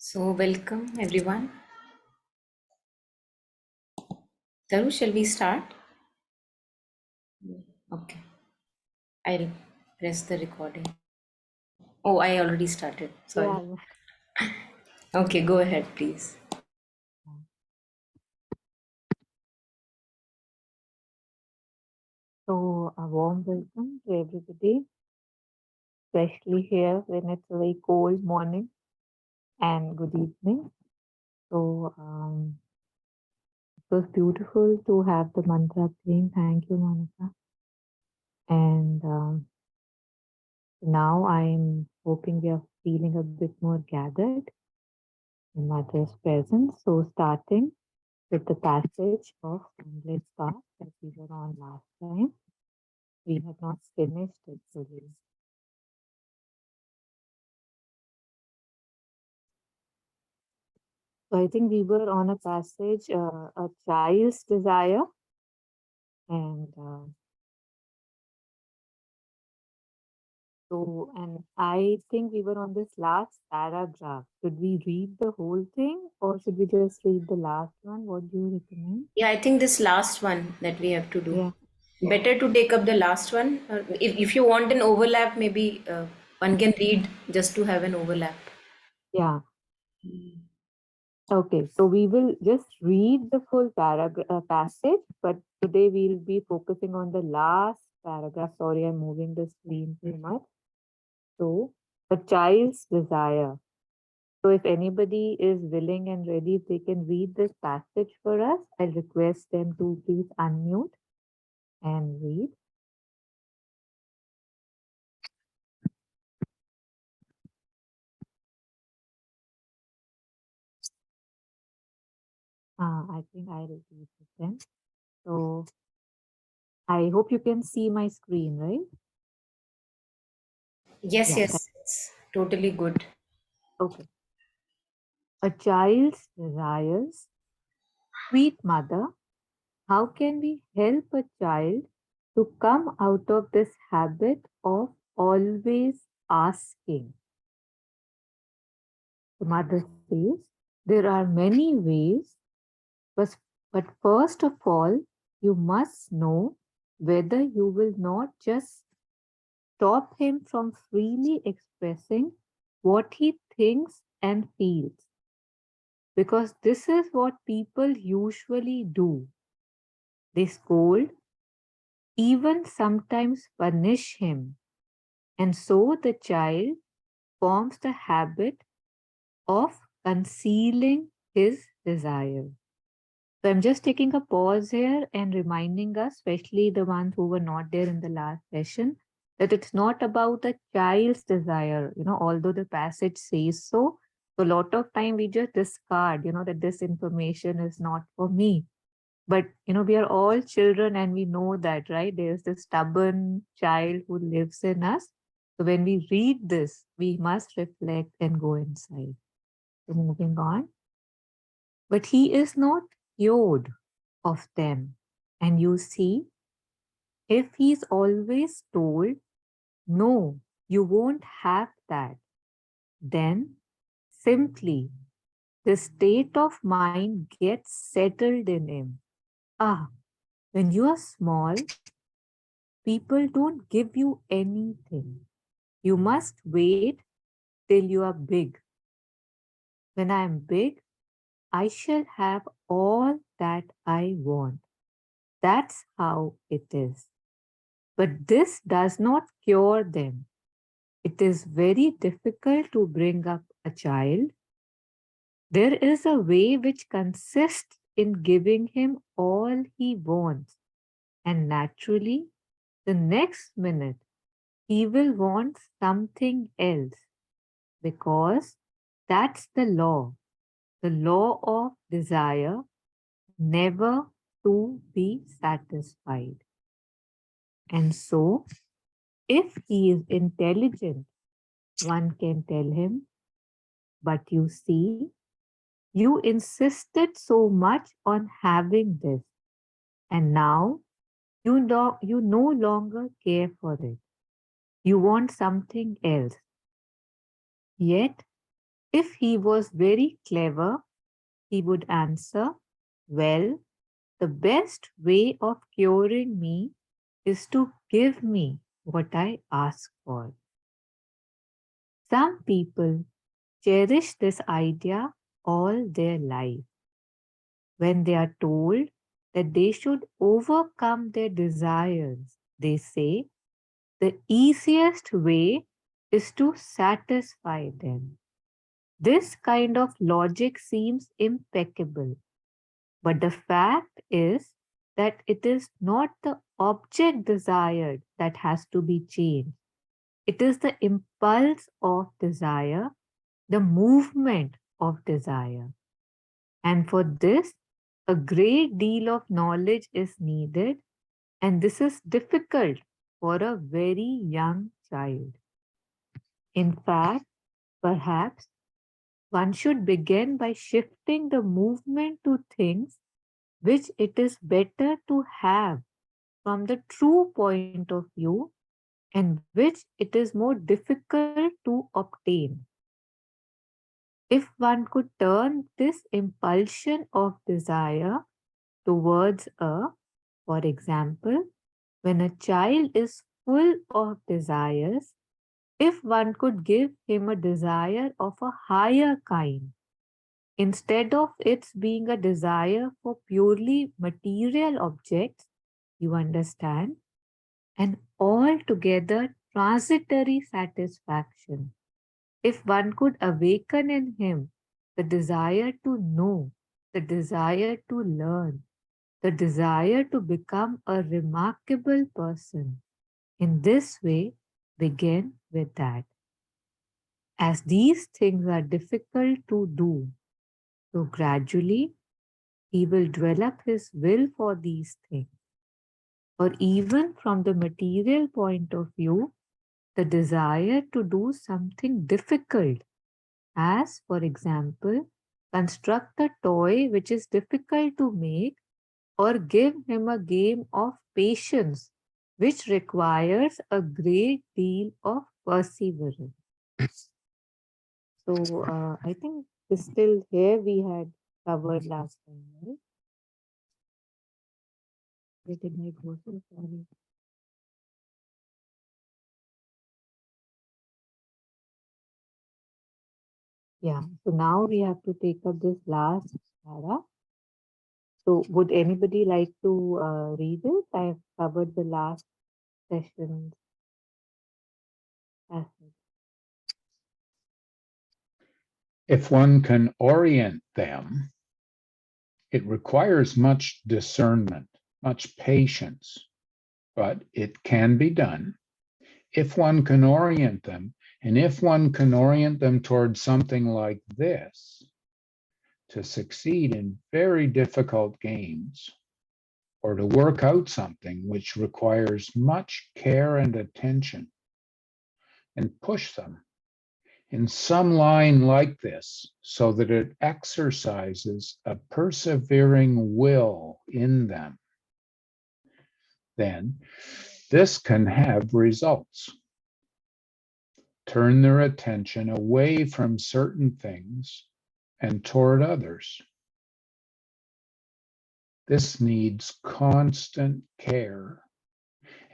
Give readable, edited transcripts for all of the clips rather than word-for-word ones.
So, welcome everyone. Taru, shall we start? Okay, I'll press the recording. Oh, I already started. Sorry. Yeah. Okay, go ahead, please. So a warm welcome to everybody, especially here when it's a very cold morning and good evening. So it was beautiful to have the mantra playing. Thank you, Monica. And now I'm hoping we are feeling a bit more gathered in Mother's presence. So starting with the passage of Sunlit that we were on last time. We had not finished it fully. So I think we were on a passage, a child's desire, and and I think we were on this last paragraph. Should we read the whole thing, or should we just read the last one? What do you recommend? Yeah, I think this last one that we have to do. Yeah. Better to take up the last one. If you want an overlap, maybe one can read just to have an overlap. Yeah. Okay, so we will just read the full passage, but today we'll be focusing on the last paragraph. Sorry, I'm moving the screen too much. So, a child's desire. So if anybody is willing and ready, if they can read this passage for us, I'll request them to please unmute and read. I think I'll read it then. So I hope you can see my screen, right? Yes, Yeah. yes, it's totally good. Okay. A child's desires. Sweet mother, how can we help a child to come out of this habit of always asking? The mother says, there are many ways, but, but first of all, you must know whether you will not just stop him from freely expressing what he thinks and feels. Because this is what people usually do. They scold, even sometimes punish him. And so the child forms the habit of concealing his desire. So I'm just taking a pause here and reminding us, especially the ones who were not there in the last session, that it's not about the child's desire, although the passage says so. So a lot of time we just discard, that this information is not for me. But, we are all children and we know that, right? There's this stubborn child who lives in us. So when we read this, we must reflect and go inside. So moving on. But he is not cured of them. And you see, if he's always told, no, you won't have that, then simply the state of mind gets settled in him. When you are small, people don't give you anything. You must wait till you are big. When I am big, I shall have all that I want. That's how it is. But this does not cure them. It is very difficult to bring up a child. There is a way which consists in giving him all he wants, and naturally, the next minute he will want something else because that's the law of desire, never to be satisfied. And so, if he is intelligent, one can tell him, but you see, you insisted so much on having this, and now you no longer care for it. You want something else. Yet, if he was very clever, he would answer, well, the best way of curing me is to give me what I ask for. Some people cherish this idea all their life. When they are told that they should overcome their desires, they say the easiest way is to satisfy them. This kind of logic seems impeccable, but the fact is that it is not the object desired that has to be changed. It is the impulse of desire, the movement of desire. And for this, a great deal of knowledge is needed, and this is difficult for a very young child. In fact, perhaps one should begin by shifting the movement to things which it is better to have from the true point of view and which it is more difficult to obtain. If one could turn this impulsion of desire towards for example, when a child is full of desires, if one could give him a desire of a higher kind, instead of its being a desire for purely material objects, you understand, an altogether transitory satisfaction. If one could awaken in him the desire to know, the desire to learn, the desire to become a remarkable person, in this way, begin with that. As these things are difficult to do, so gradually he will develop his will for these things. Or even from the material point of view, the desire to do something difficult, as for example, construct a toy which is difficult to make, or give him a game of patience which requires a great deal of perseverance. So I think this still here we had covered last time, right? Where did I go? So sorry. Yeah. So now we have to take up this last para. So would anybody like to read it? I've covered the last session. If one can orient them, it requires much discernment, much patience, but it can be done. If one can orient them, and if one can orient them towards something like this, to succeed in very difficult games, or to work out something which requires much care and attention, and push them in some line like this so that it exercises a persevering will in them, then this can have results. Turn their attention away from certain things and toward others. This needs constant care.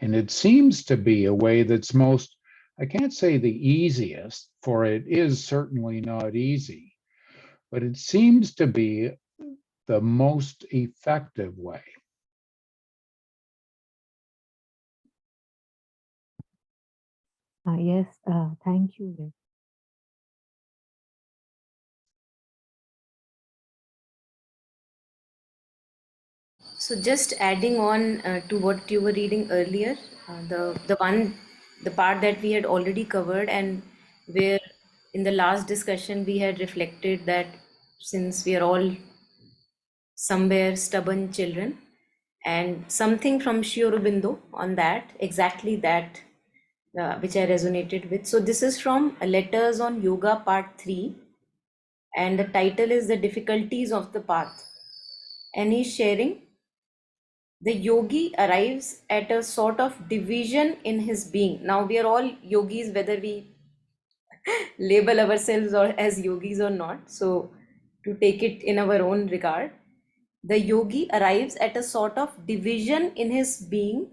And it seems to be a way that's most, I can't say the easiest, for it is certainly not easy, but it seems to be the most effective way. Yes, thank you, Rick. So just adding on to what you were reading earlier, the part that we had already covered, and where in the last discussion we had reflected that since we are all somewhere stubborn children, and something from Sri Aurobindo on that, exactly that, which I resonated with. So this is from Letters on Yoga Part 3, and the title is The Difficulties of the Path. And he's sharing, the yogi arrives at a sort of division in his being. Now we are all yogis, whether we label ourselves or as yogis or not. So to take it in our own regard, the yogi arrives at a sort of division in his being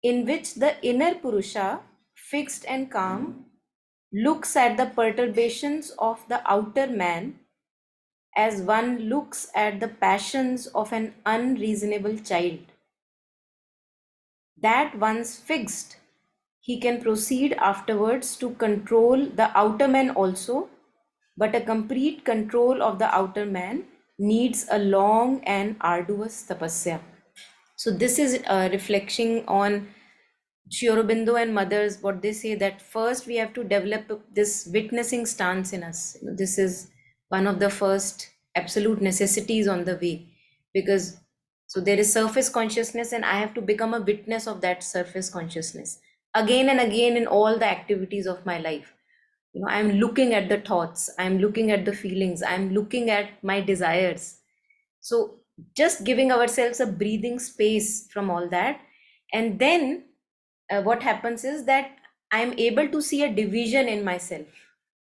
in which the inner Purusha, fixed and calm, looks at the perturbations of the outer man as one looks at the passions of an unreasonable child. That once fixed, he can proceed afterwards to control the outer man also, but a complete control of the outer man needs a long and arduous tapasya. So this is a reflection on Sri Aurobindo and mothers, what they say, that first we have to develop this witnessing stance in us. This is one of the first absolute necessities on the way, because so there is surface consciousness, and I have to become a witness of that surface consciousness again and again in all the activities of my life. I'm looking at the thoughts, I'm looking at the feelings, I'm looking at my desires. So just giving ourselves a breathing space from all that, and then what happens is that I'm able to see a division in myself.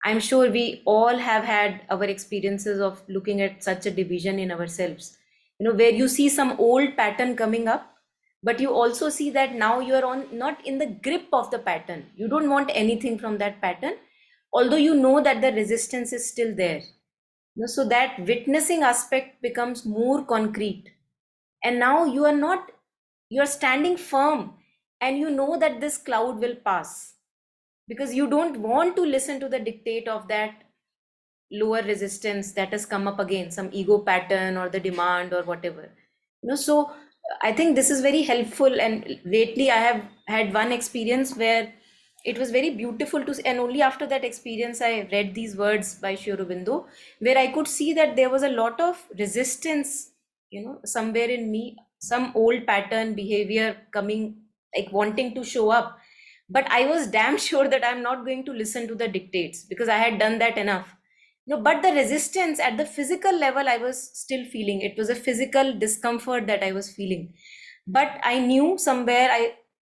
I'm sure we all have had our experiences of looking at such a division in ourselves, where you see some old pattern coming up, but you also see that now you're on not in the grip of the pattern. You don't want anything from that pattern, although you know that the resistance is still there. So that witnessing aspect becomes more concrete. And now you're standing firm, and you know that this cloud will pass, because you don't want to listen to the dictate of that lower resistance that has come up again, some ego pattern or the demand or whatever. So I think this is very helpful. And lately I have had one experience where it was very beautiful to see, and only after that experience I read these words by Sri Aurobindo, where I could see that there was a lot of resistance, somewhere in me, some old pattern behavior coming, like wanting to show up. But I was damn sure that I'm not going to listen to the dictates, because I had done that enough. No, but the resistance at the physical level, I was still feeling. It was a physical discomfort that I was feeling. But I knew somewhere, I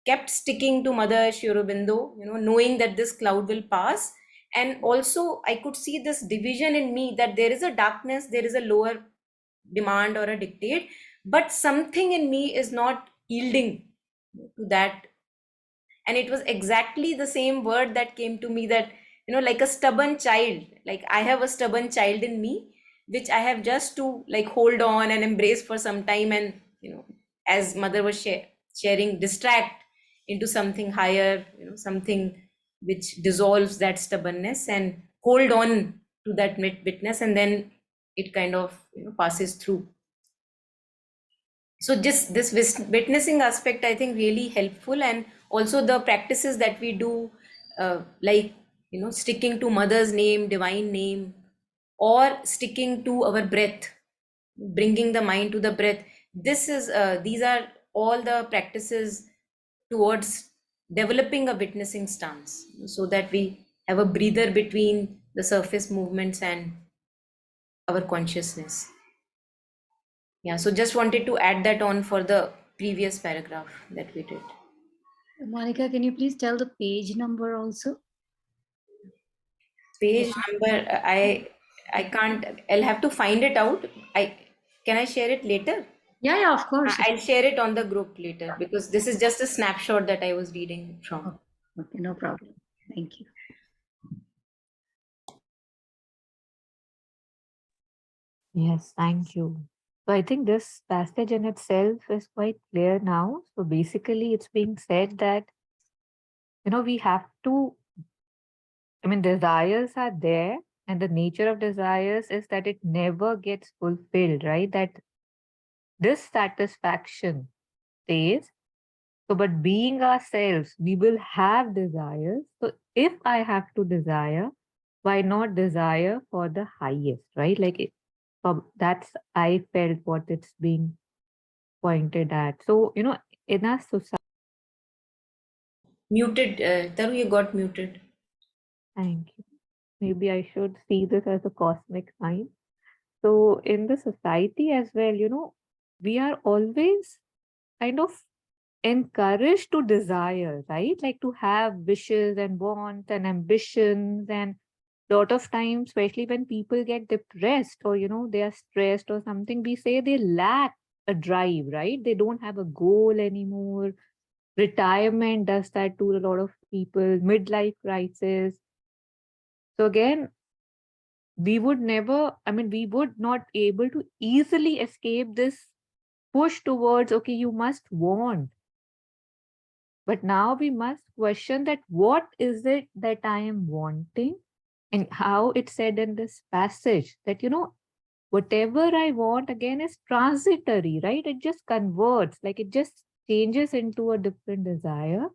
kept sticking to Mother Sri Aurobindo, knowing that this cloud will pass. And also, I could see this division in me, that there is a darkness, there is a lower demand or a dictate, but something in me is not yielding to that. And it was exactly the same word that came to me, that like a stubborn child, like I have a stubborn child in me, which I have just to like hold on and embrace for some time, and as mother was sharing, distract into something higher, something which dissolves that stubbornness, and hold on to that witness, and then it kind of passes through. So just this witnessing aspect, I think, really helpful. And also the practices that we do, like sticking to mother's name, divine name, or sticking to our breath, bringing the mind to the breath. These are all the practices towards developing a witnessing stance, so that we have a breather between the surface movements and our consciousness. Yeah, so just wanted to add that on for the previous paragraph that we did. Monica, can you please tell the page number also? Page number, I can't, I'll have to find it out. Can I share it later? Yeah, of course. I'll share it on the group later, because this is just a snapshot that I was reading from. Okay, no problem. Thank you. Yes, thank you. So I think this passage in itself is quite clear now. So basically, it's being said that, we have to, desires are there, and the nature of desires is that it never gets fulfilled, right? That dissatisfaction stays. So, but being ourselves, we will have desires. So, if I have to desire, why not desire for the highest, right? Like that's I felt what it's being pointed at. So, in our society, Muted, Taru, you got muted. thank you. Maybe I should see this as a cosmic sign. So, in the society as well, we are always kind of encouraged to desire, right? Like to have wishes and wants and ambitions. And lot of times, especially when people get depressed or, they are stressed or something, we say they lack a drive, right? They don't have a goal anymore. Retirement does that to a lot of people, midlife crisis. So again, we would never, I mean, we would not able to easily escape this push towards, okay, you must want. But now we must question that what is it that I am wanting, and how it's said in this passage that, whatever I want again is transitory, right? It just converts, like it just changes into a different desire.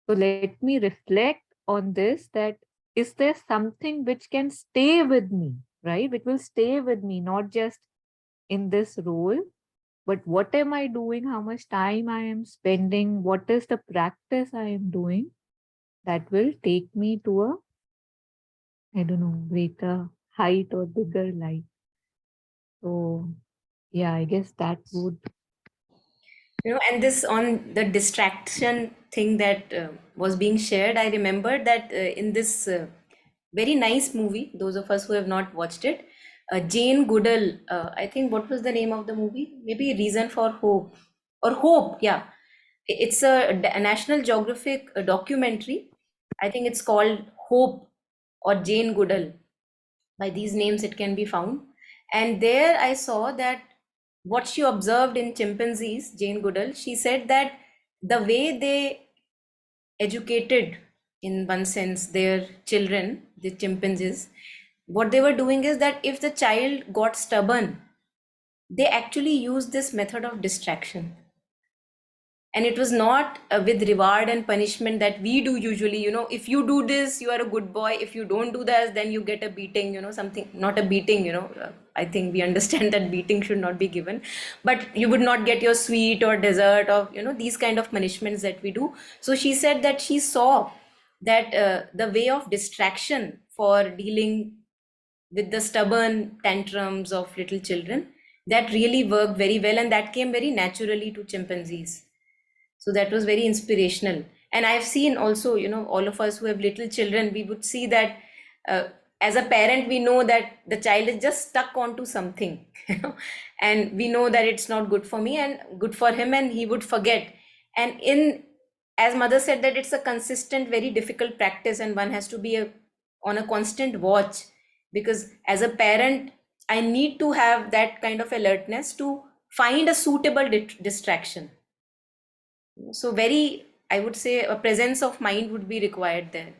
So let me reflect on this, that is there something which can stay with me, right? Which will stay with me, not just in this role, but what am I doing? How much time I am spending? What is the practice I am doing that will take me to a, I don't know, greater height or bigger life? So, yeah, I guess that would. And this on the distraction thing that was being shared, I remembered that in this very nice movie, those of us who have not watched it, Jane Goodall, I think, what was the name of the movie? Maybe Reason for Hope or Hope, yeah. It's a National Geographic documentary. I think it's called Hope or Jane Goodall. By these names, it can be found. And there I saw that what she observed in chimpanzees, Jane Goodall, she said that the way they educated, in one sense, their children, the chimpanzees, what they were doing is that if the child got stubborn, they actually used this method of distraction. And it was not with reward and punishment that we do usually. If you do this, you are a good boy. If you don't do this, then you get a beating, something, not a beating. I think we understand that beating should not be given, but you would not get your sweet or dessert, or these kind of punishments that we do. So she said that she saw that the way of distraction for dealing with the stubborn tantrums of little children, that really worked very well, and that came very naturally to chimpanzees. So that was very inspirational. And I've seen also, all of us who have little children, we would see that uh, as a parent, we know that the child is just stuck onto something, and we know that it's not good for me and good for him, and he would forget. And as mother said, that it's a consistent, very difficult practice, and one has to be on a constant watch, because as a parent, I need to have that kind of alertness to find a suitable distraction. So very, I would say, a presence of mind would be required there.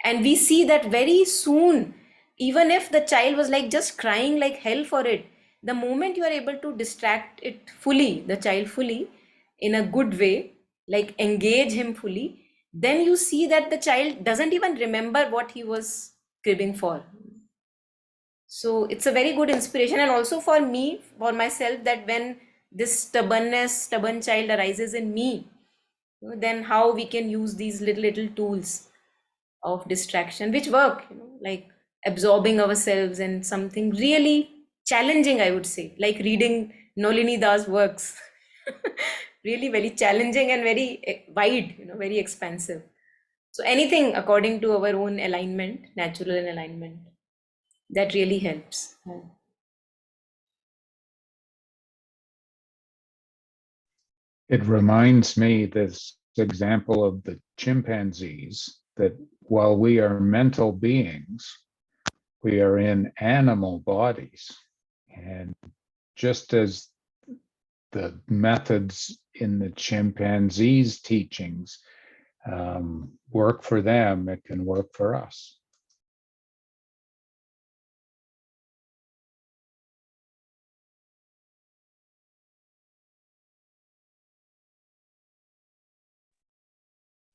And we see that very soon, even if the child was like just crying like hell for it, the moment you are able to distract it fully, the child fully, in a good way, like engage him fully, then you see that the child doesn't even remember what he was cribbing for. So it's a very good inspiration, and also for me, for myself, that when this stubborn child arises in me, then how we can use these little tools of distraction which work, like absorbing ourselves in something really challenging, I would say, like reading Nolini Das works. Really very challenging and very wide, very expansive. So anything according to our own alignment, natural alignment, that really helps. It reminds me, this example of the chimpanzees, that while we are mental beings, we are in animal bodies. And just as the methods in the chimpanzees' teachings work for them, it can work for us.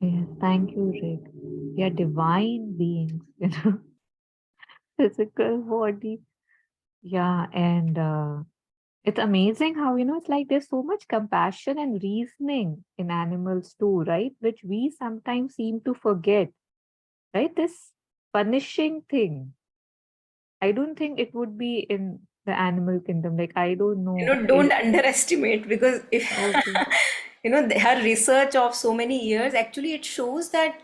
Yes, thank you, Rick. We are divine beings, physical body. Yeah, and it's amazing how, it's like there's so much compassion and reasoning in animals too, right? Which we sometimes seem to forget, right? This punishing thing. I don't think it would be in the animal kingdom. Like, I don't know. Don't underestimate, because if Okay. her research of so many years, actually it shows that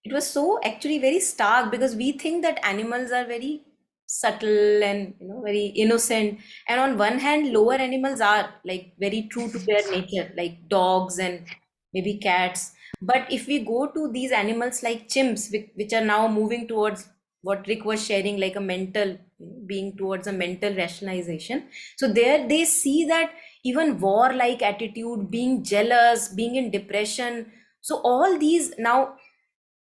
it was so actually very stark, because we think that animals are very subtle and very innocent, and on one hand lower animals are like very true to their nature, like dogs and maybe cats. But if we go to these animals like chimps, which are now moving towards what Rick was sharing, like a mental, being towards a mental rationalization. So there they see that even warlike attitude, being jealous, being in depression. So all these now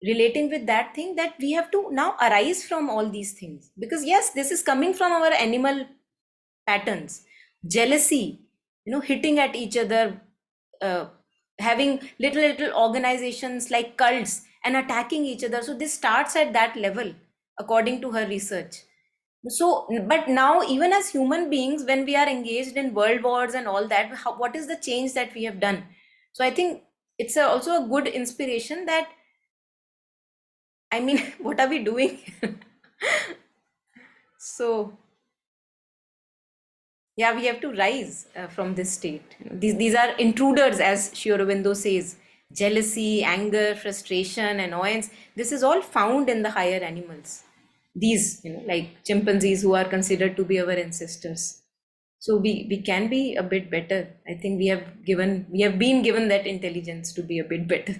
relating with that thing, that we have to now arise from all these things, because yes, this is coming from our animal patterns. Jealousy, hitting at each other, uh, having little organizations like cults and attacking each other. So this starts at that level, according to her research. So, but now, even as human beings, when we are engaged in world wars and all that, what is the change that we have done? So, I think it's also a good inspiration that, I mean, what are we doing? So, yeah, we have to rise from this state. These are intruders, as Sri Aurobindo says. Jealousy, anger, frustration, annoyance. This is all found in the higher animals. These, like chimpanzees, who are considered to be our ancestors. So we can be a bit better. I think we have been given that intelligence to be a bit better.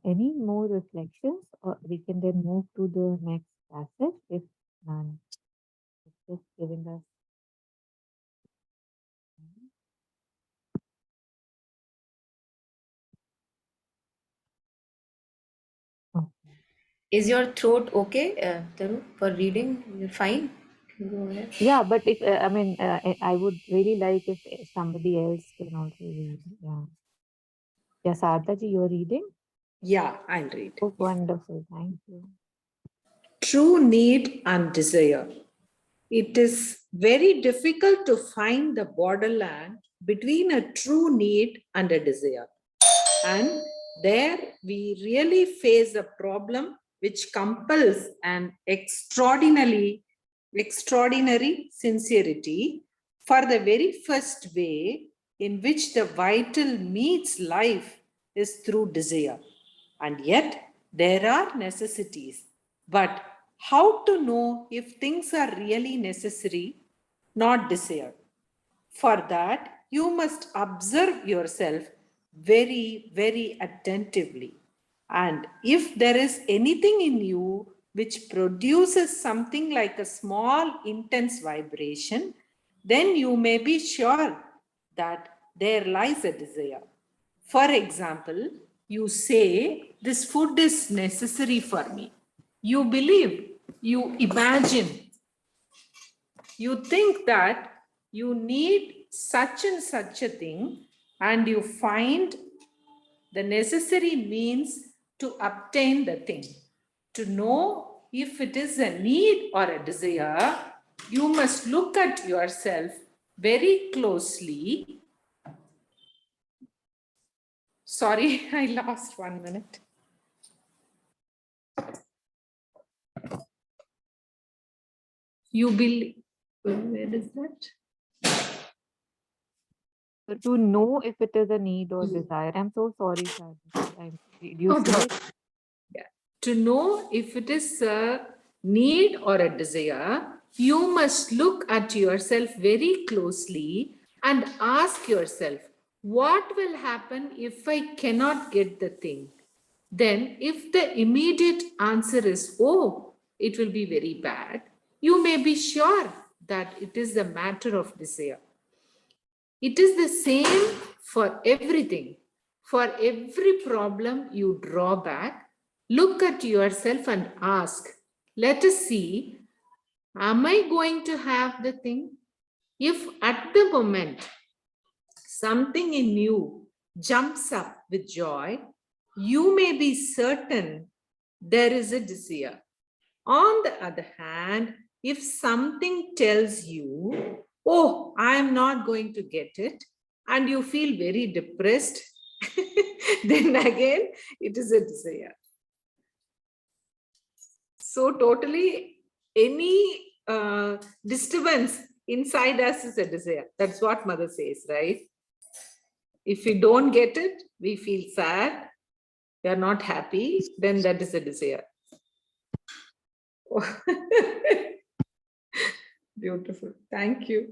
Any more reflections, or we can then move to the next passage if none. It's just giving us. Oh. Is your throat okay, Taru, for reading? You're fine. Go ahead. Yeah, but if I mean, I would really like if somebody else can also read. Yeah. Yeah, Sartha ji, you're reading? Yeah, I'll read. Oh, wonderful. Thank you. True need and desire. It is very difficult to find the borderland between a true need and a desire. And there we really face a problem which compels an extraordinary sincerity. For the very first way in which the vital meets life is through desire. And yet there are necessities. But how to know if things are really necessary, not desired? For that, you must observe yourself very attentively. And if there is anything in you which produces something like a small intense vibration, then you may be sure that there lies a desire. For example, you say, this food is necessary for me. You believe, you imagine, you think that you need such and such a thing, and you find the necessary means to obtain the thing. To know if it is a need or a desire, you must look at yourself very closely. Sorry, I lost 1 minute. You believe, where is that? So to know if it is a need or desire. I'm so sorry, Sartha. Did you No say problem. it? Yeah. To know if it is a need or a desire, you must look at yourself very closely and ask yourself, what will happen if I cannot get the thing? Then, if the immediate answer is, oh, it will be very bad, you may be sure that it is a matter of desire. It is the same for everything. For every problem you draw back, look at yourself and ask, Let us see, am I going to have the thing? If at the moment something in you jumps up with joy, you may be certain there is a desire. On the other hand, if something tells you, oh, I am not going to get it, and you feel very depressed, then again, it is a desire. So, totally, any disturbance inside us is a desire. That's what Mother says, right? If we don't get it, we feel sad, we are not happy, then that is a desire. Beautiful. Thank you.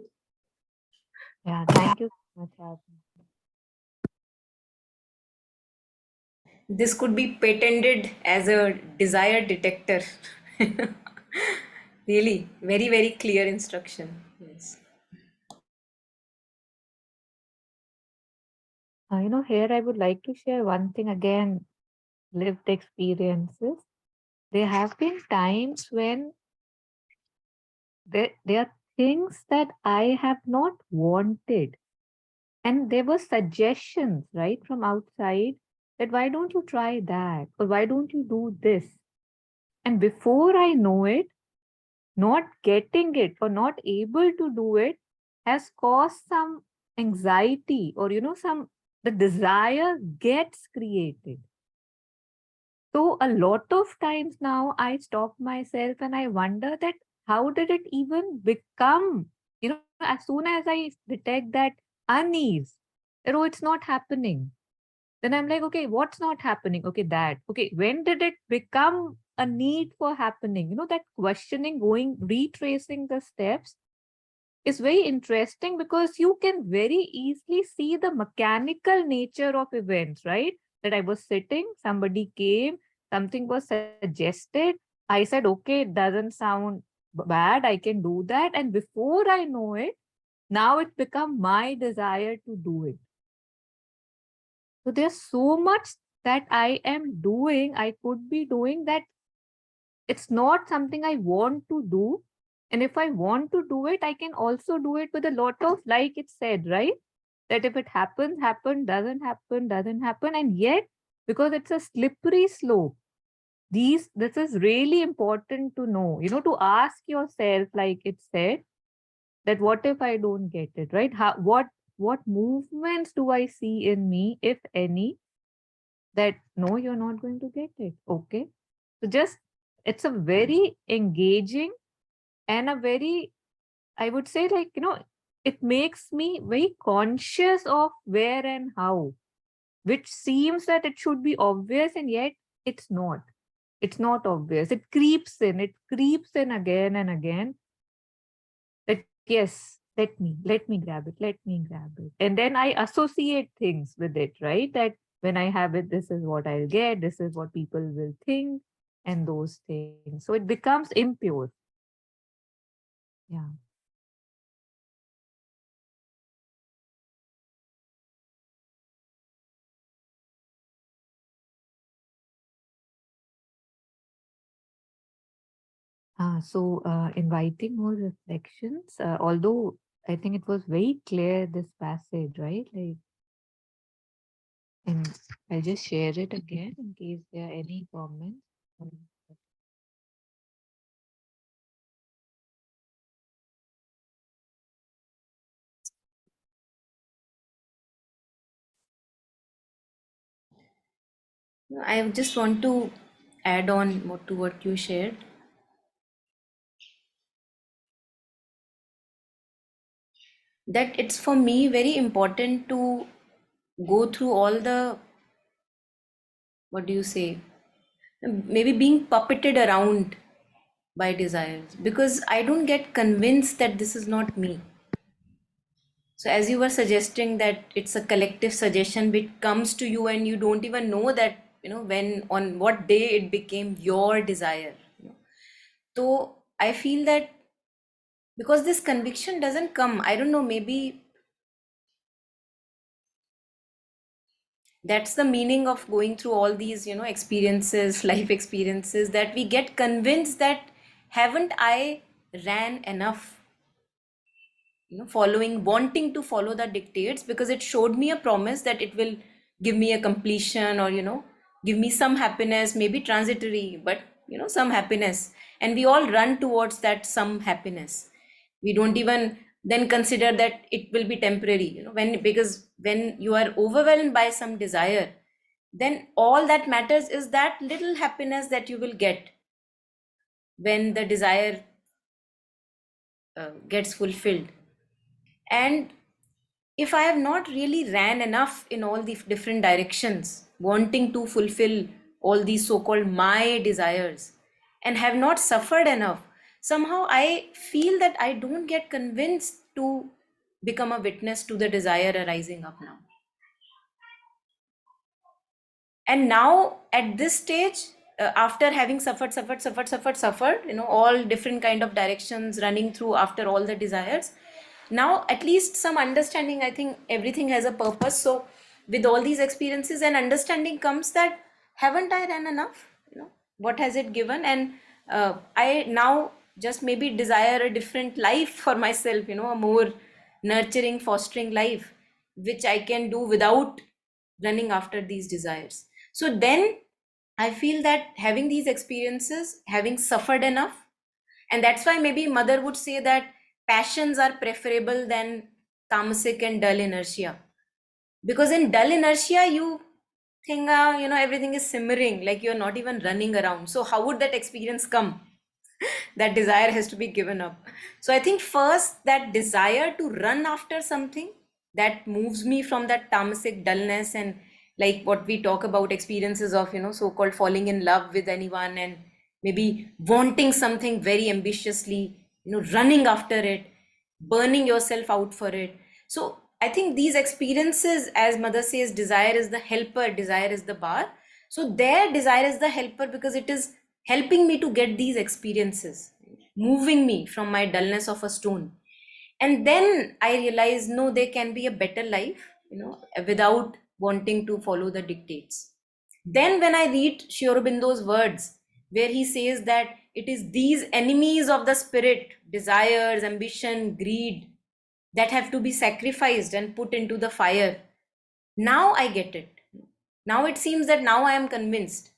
Yeah, thank you so much, Radha. This could be patented as a desire detector. Really, very, very clear instruction. Yes. Here I would like to share one thing again, lived experiences. There have been times when there are things that I have not wanted. And there were suggestions, right, from outside that why don't you try that? Or why don't you do this? And before I know it, not getting it or not able to do it has caused some anxiety or, the desire gets created. So a lot of times now I stop myself and I wonder that how did it even become, as soon as I detect that unease, that, oh, it's not happening. Then I'm like, okay, what's not happening? Okay, that. Okay, when did it become a need for happening? That questioning, retracing the steps is very interesting because you can very easily see the mechanical nature of events, right? That I was sitting, somebody came, something was suggested. I said, okay, it doesn't sound bad. I can do that. And before I know it, now it become my desire to do it. So there's so much that I am doing, I could be doing that it's not something I want to do. And if I want to do it, I can also do it with a lot of, like it said, right? That if it happens, happen, doesn't happen, doesn't happen. And yet, because it's a slippery slope, this is really important to know, to ask yourself, like it said, that what if I don't get it, right? What movements do I see in me, if any, that no, you're not going to get it. Okay. So just it's a very engaging and a very, I would say, like, it makes me very conscious of where and how, which seems that it should be obvious, and yet it's not. It's not obvious. It creeps in again and again. That yes, let me grab it, let me grab it. And then I associate things with it, right? That when I have it, this is what I'll get, this is what people will think, and those things. So it becomes impure. Yeah. Inviting more reflections, although I think it was very clear, this passage, right? Like, and I'll just share it again in case there are any comments. I just want to add on to what you shared. That it's for me very important to go through all the, what do you say, maybe being puppeted around by desires, because I don't get convinced that this is not me. So as you were suggesting that it's a collective suggestion which comes to you and you don't even know that, when, on what day it became your desire. So I feel that because this conviction doesn't come, I don't know, maybe that's the meaning of going through all these, experiences, life experiences, that we get convinced that haven't I ran enough, wanting to follow the dictates, because it showed me a promise that it will give me a completion, or give me some happiness, maybe transitory, but some happiness. And we all run towards that some happiness. We don't even then consider that it will be temporary, because when you are overwhelmed by some desire, then all that matters is that little happiness that you will get when the desire gets fulfilled. And if I have not really ran enough in all the different directions, wanting to fulfill all these so-called my desires, and have not suffered enough, somehow I feel that I don't get convinced to become a witness to the desire arising up now. And now at this stage, after having suffered, all different kind of directions running through after all the desires, now at least some understanding. I think everything has a purpose. So with all these experiences and understanding comes that, haven't I done enough? What has it given? And I now just maybe desire a different life for myself, a more nurturing, fostering life, which I can do without running after these desires. So then I feel that having these experiences, having suffered enough, and that's why maybe mother would say that passions are preferable than tamasic and dull inertia. Because in dull inertia, you think, everything is simmering, like you're not even running around. So how would that experience come? That desire has to be given up. So I think first, that desire to run after something that moves me from that tamasic dullness, and like what we talk about, experiences of so-called falling in love with anyone, and maybe wanting something very ambitiously, running after it, burning yourself out for it. So I think these experiences, as mother says, desire is the helper, desire is the bar. So their desire is the helper because it is helping me to get these experiences, moving me from my dullness of a stone. And then I realize, no, there can be a better life, without wanting to follow the dictates. Then when I read Sri Aurobindo's words, where he says that it is these enemies of the spirit, desires, ambition, greed, that have to be sacrificed and put into the fire. Now I get it. Now it seems that now I am convinced.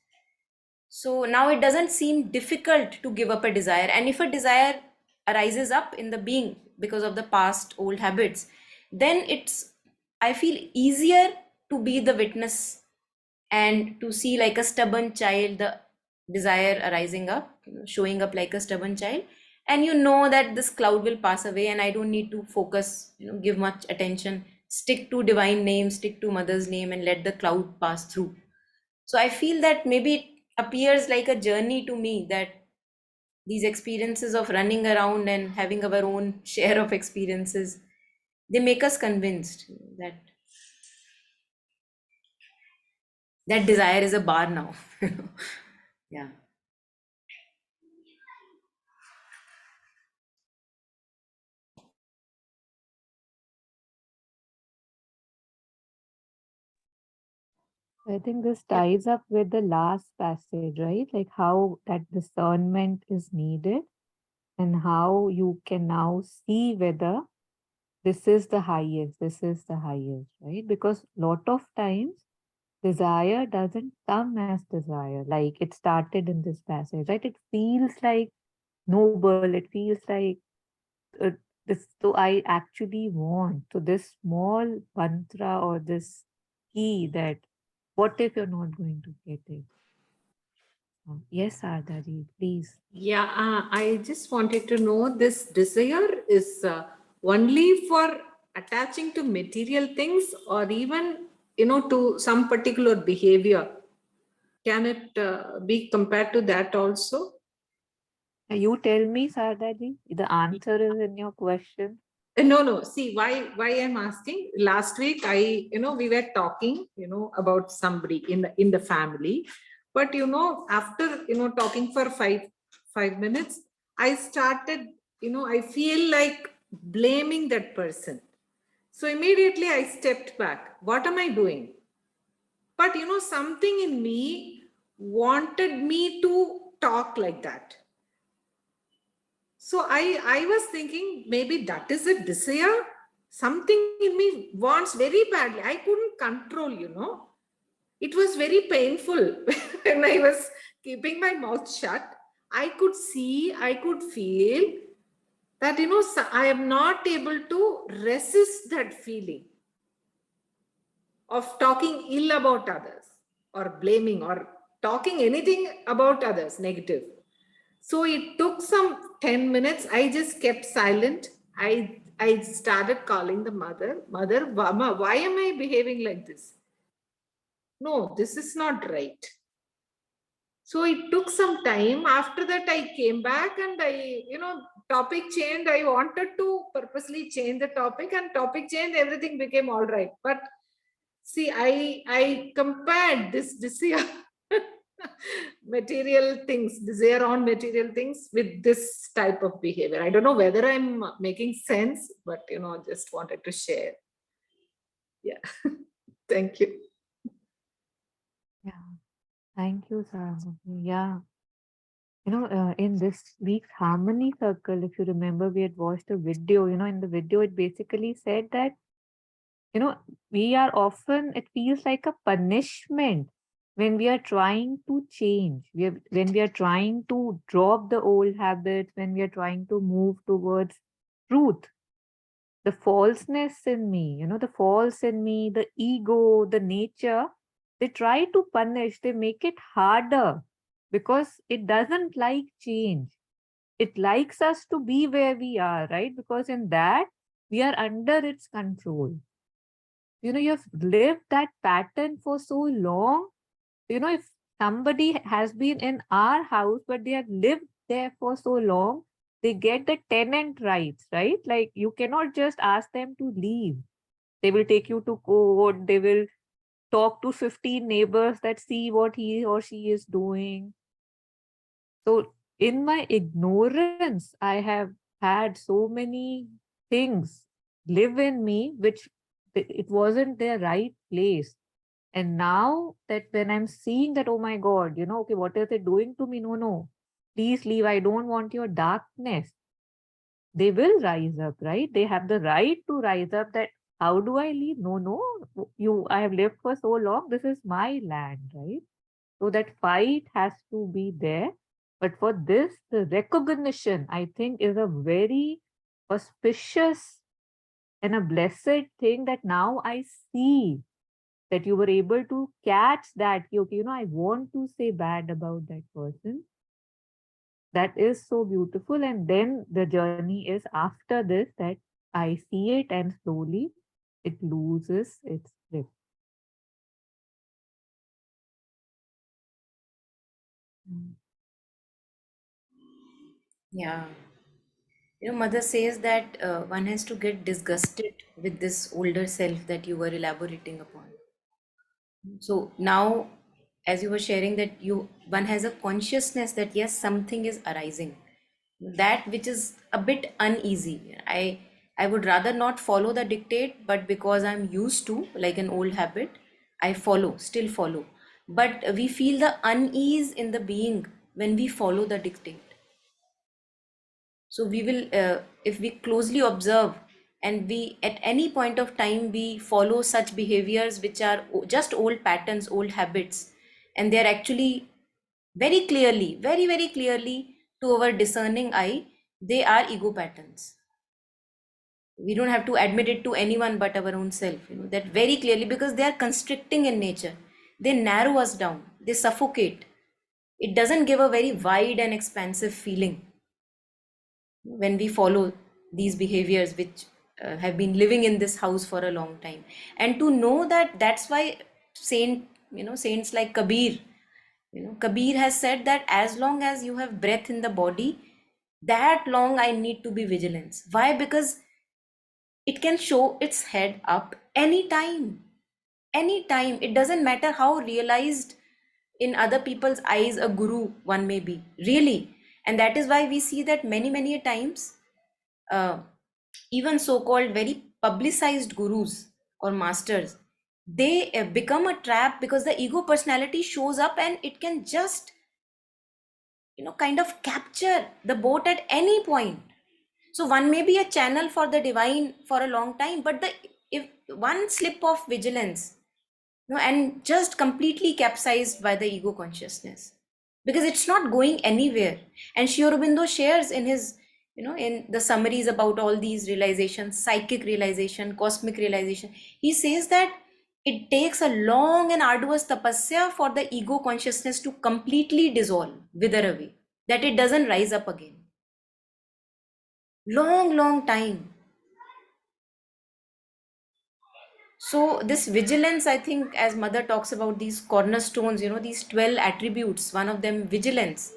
So now it doesn't seem difficult to give up a desire. And if a desire arises up in the being because of the past old habits, then I feel easier to be the witness and to see, like a stubborn child, the desire arising up, showing up like a stubborn child. And that this cloud will pass away, and I don't need to focus, give much attention, stick to divine name, stick to mother's name, and let the cloud pass through. So I feel that maybe it appears like a journey to me, that these experiences of running around and having our own share of experiences, they make us convinced that that desire is a bar now. Yeah. I think this ties up with the last passage, right? Like how that discernment is needed and how you can now see whether this is the highest, right? Because lot of times desire doesn't come as desire. Like it started in this passage, right? It feels like noble, it feels like uh, this. So I actually want. So this small mantra or this key that what if you're not going to get it? Yes, Ardhari, please. Yeah, I just wanted to know, this desire is only for attaching to material things, or even, to some particular behavior. Can it be compared to that also? You tell me, Sardaji, the answer is in your question. No. See, why I'm asking. Last week, we were talking, about somebody in the family, but after talking for five minutes, I started, I feel like blaming that person. So immediately I stepped back. What am I doing? But something in me wanted me to talk like that. So I was thinking maybe that is a desire. Something in me wants very badly. I couldn't control. It was very painful when I was keeping my mouth shut. I could see, I could feel that, I am not able to resist that feeling of talking ill about others or blaming or talking anything about others negative. So it took some 10 minutes. I just kept silent. I started calling the mother. Mother, Mama, why am I behaving like this? No, this is not right. So it took some time. After that, I came back and topic changed. I wanted to purposely change the topic, and topic changed, everything became all right. But see, I compared this desire, material things, desire on material things with this type of behavior. I don't know whether I'm making sense, but just wanted to share. Yeah. Thank you. Yeah. Thank you, Sarah. Yeah. In this week's Harmony Circle, if you remember, we had watched a video. In the video, it basically said that, we are often, it feels like a punishment when we are trying to change, when we are trying to drop the old habits, when we are trying to move towards truth. The falseness in me, the false in me, the ego, the nature, they try to punish, they make it harder because it doesn't like change. It likes us to be where we are, right? Because in that, we are under its control. You've lived that pattern for so long. If somebody has been in our house, but they have lived there for so long, they get the tenant rights, right? Like you cannot just ask them to leave. They will take you to court. They will talk to 15 neighbors that see what he or she is doing. So in my ignorance, I have had so many things live in me, which it wasn't their right place. And now that when I'm seeing that, oh my God, okay, what are they doing to me? No, no, please leave. I don't want your darkness. They will rise up, right? They have the right to rise up that how do I leave? No, no, I have lived for so long. This is my land, right? So that fight has to be there. But for this, the recognition, I think, is a very auspicious and a blessed thing that now I see that you were able to catch that. Okay, I want to say bad about that person. That is so beautiful. And then the journey is after this that I see it and slowly it loses its grip. Mm. Yeah. Mother says that one has to get disgusted with this older self that you were elaborating upon. So now, as you were sharing that one has a consciousness that yes, something is arising, that which is a bit uneasy. I would rather not follow the dictate, but because I'm used to, like an old habit, I still follow. But we feel the unease in the being when we follow the dictate. So we will, if we closely observe and we at any point of time we follow such behaviors which are just old patterns, old habits, and they're actually very clearly, very, very clearly to our discerning eye, they are ego patterns. We don't have to admit it to anyone but our own self, that very clearly, because they are constricting in nature. They narrow us down, they suffocate. It doesn't give a very wide and expansive feeling when we follow these behaviors which have been living in this house for a long time. And to know that, that's why saints like Kabir, Kabir has said that as long as you have breath in the body, that long I need to be vigilance. Why? Because it can show its head up anytime. It doesn't matter how realized in other people's eyes a guru one may be, really. And that is why we see that many times, uh, even so-called very publicized gurus or masters, they become a trap because the ego personality shows up and it can just kind of capture the boat at any point. So one may be a channel for the divine for a long time, but if one slip of vigilance, and just completely capsized by the ego consciousness, because it's not going anywhere. And Sri Aurobindo shares in his, in the summaries about all these realizations, psychic realization, cosmic realization, he says that it takes a long and arduous tapasya for the ego consciousness to completely dissolve, wither away, that it doesn't rise up again. Long, long time. So this vigilance, I think, as mother talks about these cornerstones, these 12 attributes, one of them vigilance.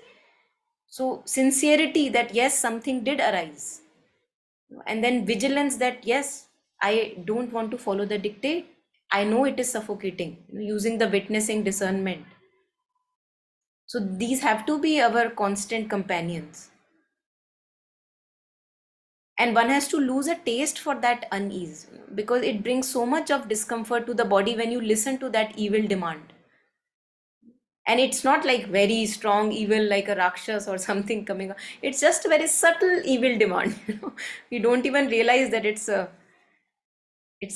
So sincerity that yes, something did arise. And then vigilance that yes, I don't want to follow the dictate. I know it is suffocating, using the witnessing discernment. So these have to be our constant companions. And one has to lose a taste for that unease, because it brings so much of discomfort to the body when you listen to that evil demand. And it's not like very strong evil like a rakshas or something coming up. It's just a very subtle evil demand. You don't even realize that it's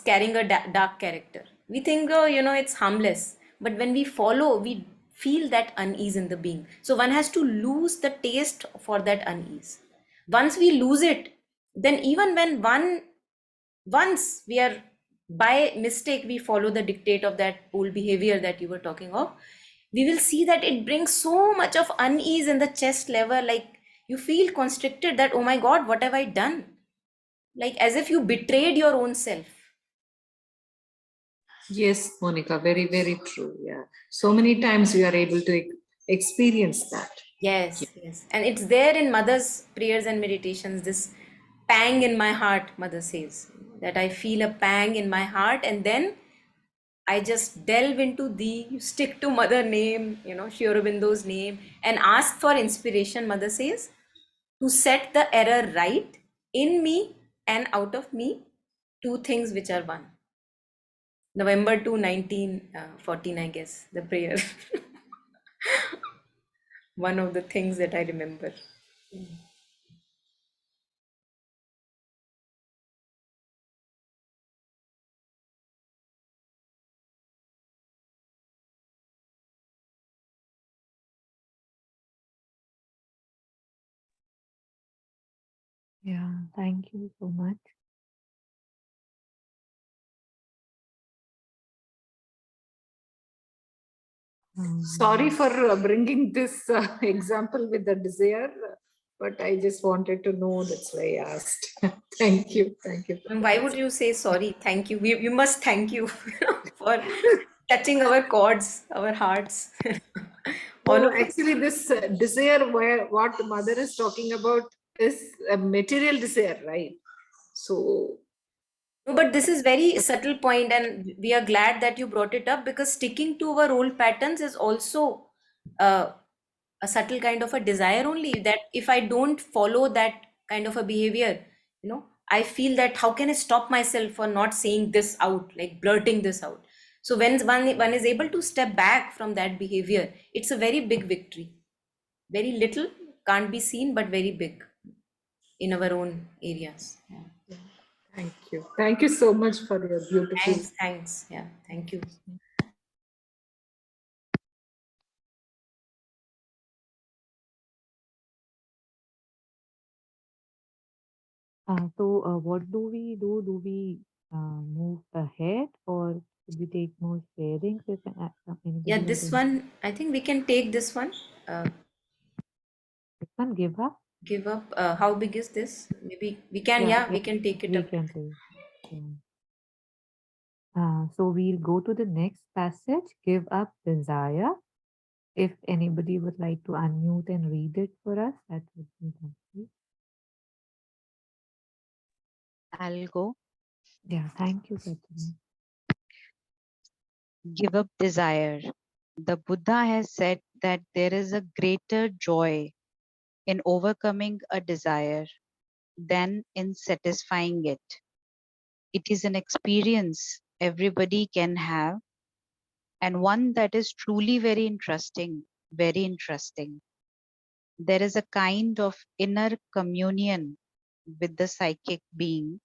carrying a dark character. We think, oh, it's harmless, but when we follow, we feel that unease in the being. So one has to lose the taste for that unease. Once we lose it, then even when once we are, by mistake, we follow the dictate of that old behavior that you were talking of, we will see that it brings so much of unease in the chest level, like you feel constricted, that oh my god, what have I done, like as if you betrayed your own self. Yes, Monica, very, very true. Yeah. So many times we are able to experience that. Yes, and it's there in mother's prayers and meditations, this pang in my heart, mother says, that I feel a pang in my heart, and then I just delve into you stick to mother name, Sri Aurobindo's name, and ask for inspiration, mother says, to set the error right in me and out of me, two things which are one. November 2, 1914, I guess, the prayer. One of the things that I remember. Yeah, thank you so much. Sorry for bringing this example with the desire, but I just wanted to know. That's why I asked. Thank you. Thank you. And why would you say sorry? Thank you. You must thank you for touching our chords, our hearts. All No, of us. actually, this desire, where what the mother is talking about, is a material desire, right? So, No, but this is very subtle point, and we are glad that you brought it up, because sticking to our old patterns is also uh, a subtle kind of a desire only. That if I don't follow that kind of a behavior, I feel that how can I stop myself for not saying this out, like blurting this out. So when one is able to step back from that behavior, it's a very big victory. Very little can't be seen, but very big in our own areas. Yeah. thank you. Thank you so much for your beautiful. Thanks. Yeah, thank you. So what do we do? Do we move ahead, or do we take more sharings? If anybody Yeah, has this any, one, I think we can take this one. this one, give up. Give up. How big is this? Maybe we can, Yeah, we can take it we up. can take. Yeah. So we'll go to the next passage. Give up desire. If anybody would like to unmute and read it for us, that would be lovely. I'll go. Yeah, thank you, Pratima. Give up desire. The Buddha has said that there is a greater joy in overcoming a desire than in satisfying it. It is an experience everybody can have, and one that is truly very interesting, very interesting. There is a kind of inner communion with the psychic being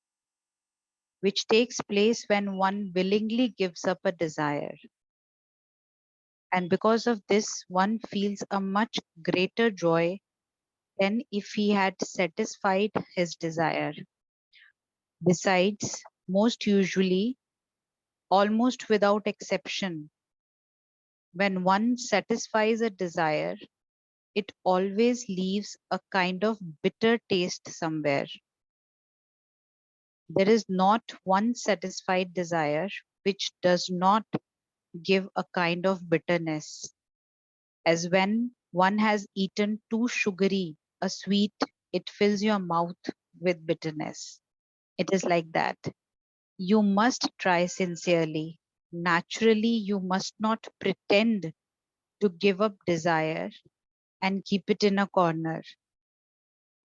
which takes place when one willingly gives up a desire. And because of this, one feels a much greater joy than if he had satisfied his desire. Besides, most usually, almost without exception, when one satisfies a desire, it always leaves a kind of bitter taste somewhere. There is not one satisfied desire which does not give a kind of bitterness, as when one has eaten too sugary a sweet, it fills your mouth with bitterness. It is like that. You must try sincerely. Naturally, you must not pretend to give up desire and keep it in a corner,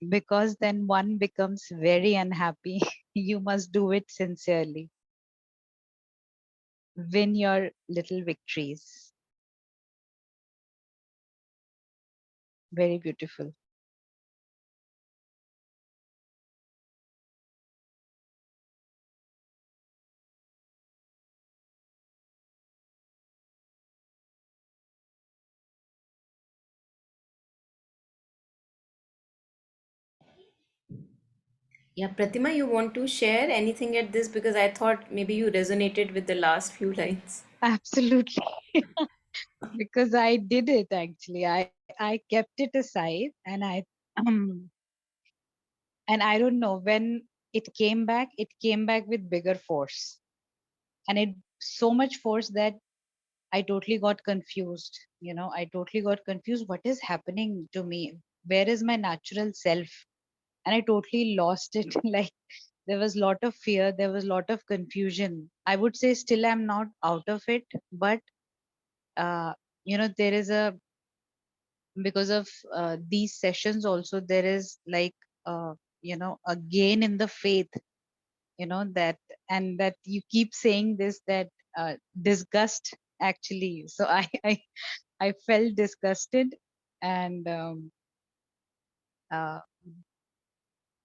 because then one becomes very unhappy. You must do it sincerely. Win your little victories. Very beautiful. Yeah, Pratima, you want to share anything at this? Because I thought maybe you resonated with the last few lines. Absolutely. Because I did it actually. I kept it aside um, and I don't know, when it came back with bigger force. And it so much force that I totally got confused. I totally got confused. What is happening to me? Where is my natural self? And I totally lost it. Like, there was a lot of fear, there was a lot of confusion. I would say still I'm not out of it, but uh, there is a because of these sessions also, there is like a gain in the faith, that, and that you keep saying this, that disgust actually. So I felt disgusted, and uh,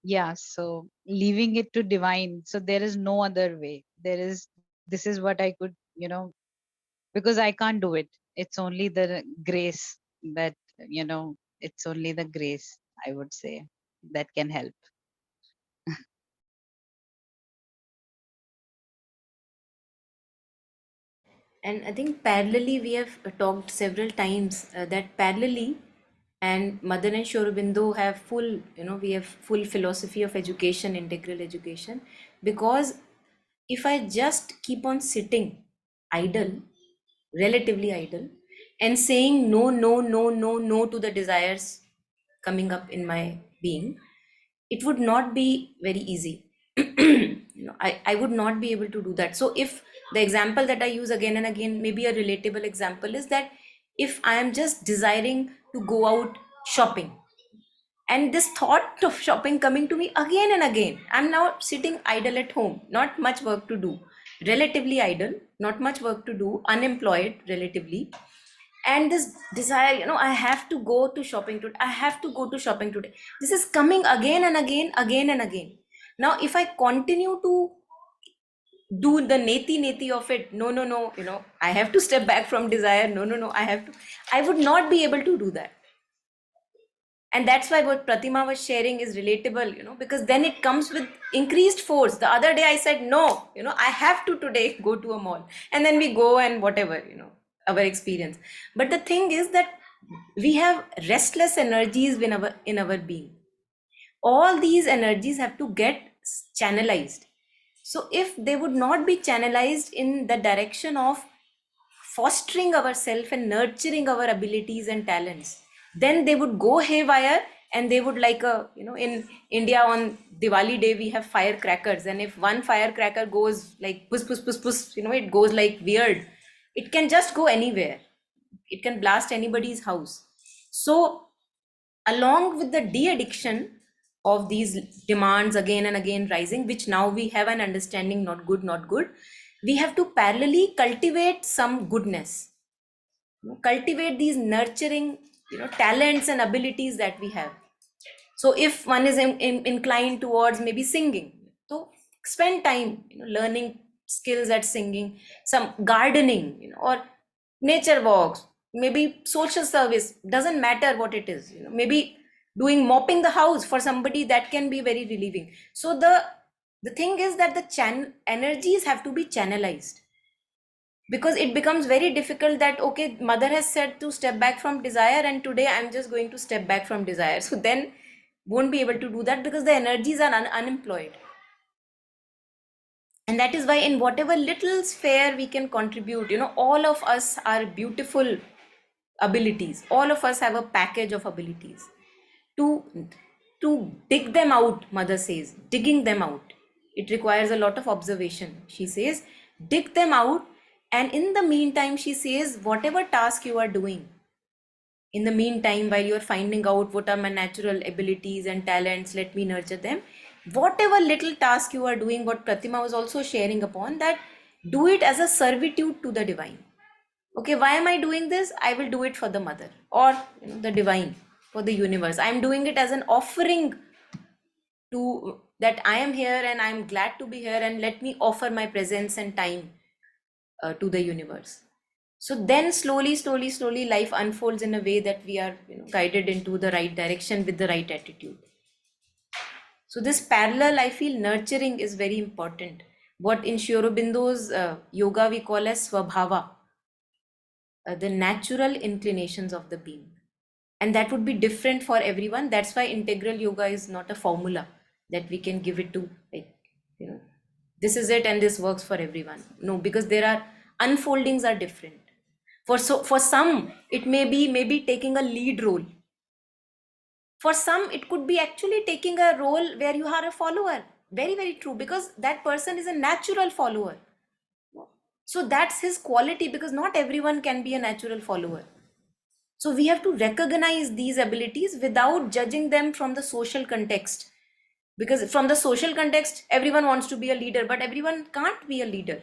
yeah, so leaving it to divine. So there is no other way. This is what I could, because I can't do it. It's only the grace that, it's only the grace, I would say, that can help. And I think parallelly, we have talked several times that parallelly, and Madan and Aurobindo have full, we have full philosophy of education, integral education. Because if I just keep on sitting idle, relatively idle, and saying no, no, no, no, no to the desires coming up in my being, it would not be very easy. I would not be able to do that. So if the example that I use again and again, maybe a relatable example, is that if I am just desiring to go out shopping, and this thought of shopping coming to me again and again, I'm now sitting idle at home, not much work to do, relatively idle, not much work to do, unemployed relatively, and this desire, I have to go to shopping today, I have to go to shopping today, this is coming again and again, again and again. Now if I continue to do the neti neti of it, no, no, no, I have to step back from desire, no, no, no, I would not be able to do that. And that's why what Pratima was sharing is relatable, because then it comes with increased force. The other day I said no, I have to today go to a mall, and then we go and whatever, our experience. But the thing is that we have restless energies in our being. All these energies have to get channelized. So if they would not be channelized in the direction of fostering ourselves and nurturing our abilities and talents, then they would go haywire, and they would, like a, in India on Diwali day we have firecrackers, and if one firecracker goes like puss puss puss puss, it goes like weird, it can just go anywhere, it can blast anybody's house. So along with the de-addiction of these demands again and again rising, which now we have an understanding, not good, not good, we have to parallelly cultivate some goodness, cultivate these nurturing talents and abilities that we have. So if one is inclined towards maybe singing, so spend time learning skills at singing, some gardening, or nature walks, maybe social service, doesn't matter what it is, maybe doing mopping the house for somebody, that can be very relieving. So the thing is that the energies have to be channelized, because it becomes very difficult that, okay, mother has said to step back from desire, and today I'm just going to step back from desire. So then won't be able to do that, because the energies are unemployed. And that is why in whatever little sphere we can contribute, all of us are beautiful abilities, all of us have a package of abilities. To to dig them out, mother says, digging them out, it requires a lot of observation. She says, dig them out, and in the meantime, she says, whatever task you are doing, in the meantime, while you're finding out what are my natural abilities and talents, let me nurture them. Whatever little task you are doing, what Pratima was also sharing upon, that do it as a servitude to the divine. Okay, why am I doing this? I will do it for the mother, or the divine, for the universe. I'm doing it as an offering to that I am here and I'm glad to be here, and let me offer my presence and time to the universe. So then slowly life unfolds in a way that we are guided into the right direction with the right attitude. So this parallel, I feel, nurturing is very important. What in Sri Aurobindo's yoga we call as swabhava, the natural inclinations of the being. And that would be different for everyone. That's why integral yoga is not a formula that we can give it to, like, this is it and this works for everyone. No, because there are unfoldings are different. For some, it may be maybe taking a lead role. For some, it could be actually taking a role where you are a follower. Very, very true, because that person is a natural follower. So that's his quality, because not everyone can be a natural follower. So we have to recognize these abilities without judging them from the social context. Because from the social context, everyone wants to be a leader, but everyone can't be a leader.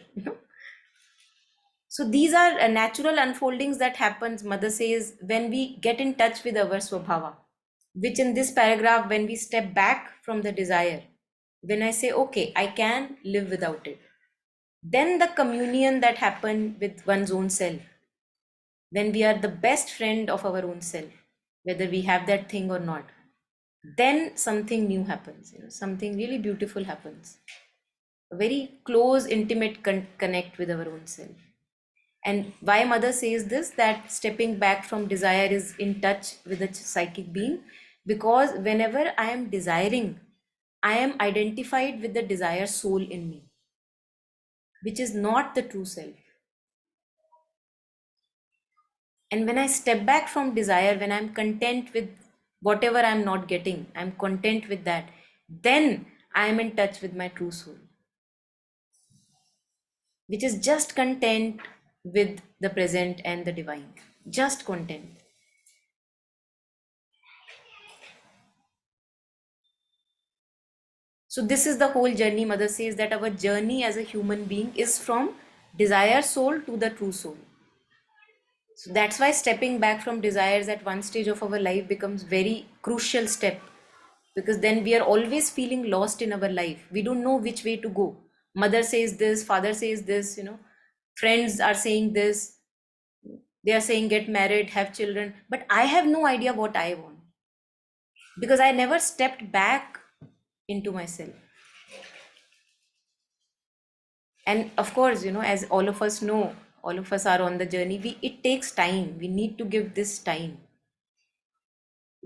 So these are natural unfoldings that happens, mother says, when we get in touch with our swabhava, which in this paragraph, when we step back from the desire, when I say, okay, I can live without it, then the communion that happens with one's own self, when we are the best friend of our own self, whether we have that thing or not, then something new happens, something really beautiful happens. A very close, intimate connect with our own self. And why mother says this, that stepping back from desire is in touch with the psychic being, because whenever I am desiring, I am identified with the desire soul in me, which is not the true self. And when I step back from desire, when I'm content with whatever I'm not getting, I'm content with that, then I am in touch with my true soul, which is just content with the present and the divine, just content. So this is the whole journey. Mother says that our journey as a human being is from desire soul to the true soul. So that's why stepping back from desires at one stage of our life becomes very crucial step, because then we are always feeling lost in our life. We don't know which way to go. Mother says this, father says this, friends are saying this, they are saying get married, have children, but I have no idea what I want, because I never stepped back into myself. And of course, as all of us know, all of us are on the journey, it takes time. We need to give this time.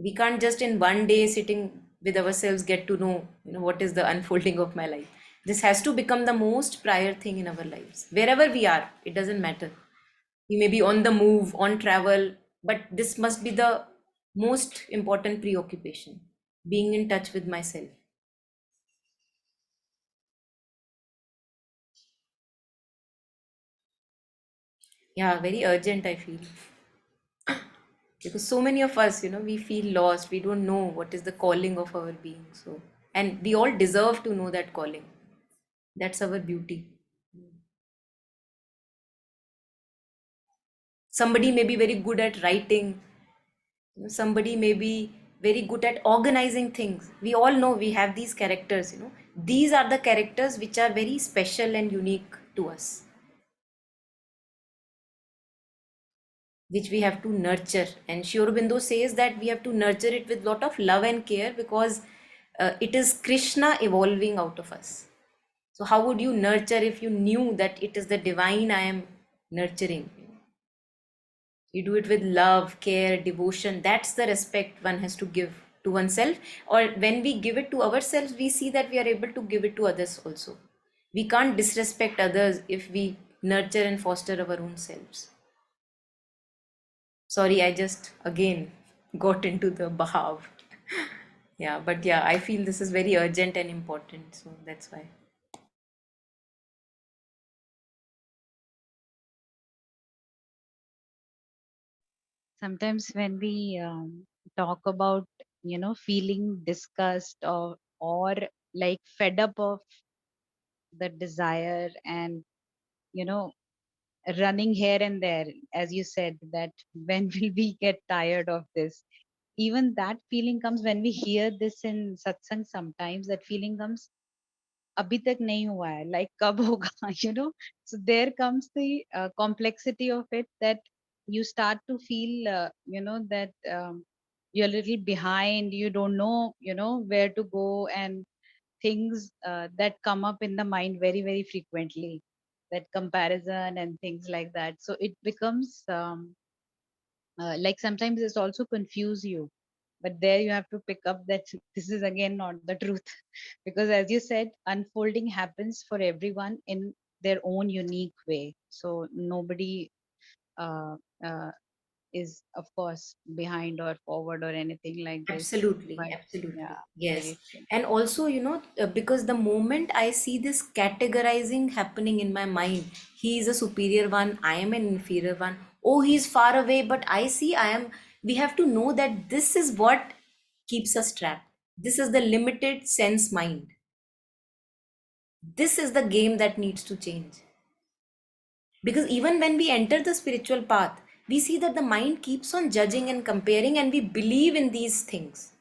We can't just in one day sitting with ourselves get to know, what is the unfolding of my life. This has to become the most prior thing in our lives. Wherever we are, it doesn't matter. We may be on the move, on travel, but this must be the most important preoccupation, being in touch with myself. Yeah, very urgent, I feel. Because so many of us, we feel lost. We don't know what is the calling of our being. So, and we all deserve to know that calling. That's our beauty. Somebody may be very good at writing, Somebody may be very good at organizing things. We all know we have these characters, these are the characters which are very special and unique to us, which we have to nurture. And Sri Aurobindo says that we have to nurture it with lot of love and care, because it is Krishna evolving out of us. So how would you nurture if you knew that it is the divine I am nurturing? You do it with love, care, devotion. That's the respect one has to give to oneself. Or when we give it to ourselves, we see that we are able to give it to others also. We can't disrespect others if we nurture and foster our own selves. Sorry, I just again got into the Bahav. Yeah, but yeah, I feel this is very urgent and important. So that's why. Sometimes when we talk about, feeling disgust or like fed up of the desire and, you know, running here and there, as you said, that when will we get tired of this? Even that feeling comes when we hear this in satsang. Sometimes that feeling comes, अभी तक नहीं हुआ है, like कब होगा, so there comes the complexity of it, that you start to feel that you're a little behind, you don't know, where to go, and things that come up in the mind very very frequently, that comparison and things like that. So it becomes like sometimes it's also confuse you, but there you have to pick up that this is again not the truth, because as you said, unfolding happens for everyone in their own unique way, so nobody uh, uh, is of course behind or forward or anything like this. Absolutely, But absolutely. yeah, Yes. very true. And also, because the moment I see this categorizing happening in my mind, he is a superior one, I am an inferior one. Oh, he's far away, but I see I am. We have to know that this is what keeps us trapped. This is the limited sense mind. This is the game that needs to change. Because even when we enter the spiritual path, we see that the mind keeps on judging and comparing, and we believe in these things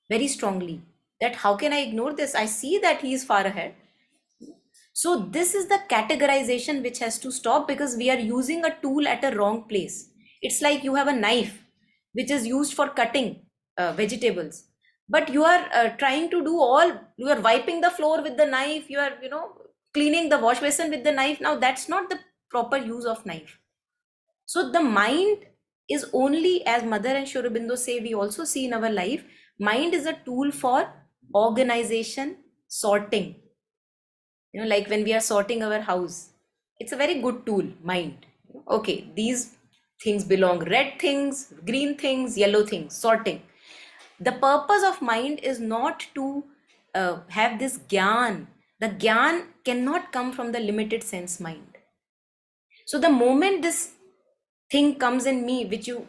very strongly, that how can I ignore this? I see that he is far ahead. So this is the categorization which has to stop, because we are using a tool at a wrong place. It's like you have a knife which is used for cutting vegetables, but you are trying to do all, you are wiping the floor with the knife, you are cleaning the wash basin with the knife. Now that's not the proper use of knife. So the mind is only, as Mother and Sri Aurobindo say, we also see in our life, mind is a tool for organization, sorting. Like when we are sorting our house, it's a very good tool, mind. Okay, these things belong, red things, green things, yellow things, sorting. The purpose of mind is not to have this gyan. The gyan cannot come from the limited sense mind. So the moment this thing comes in me, which you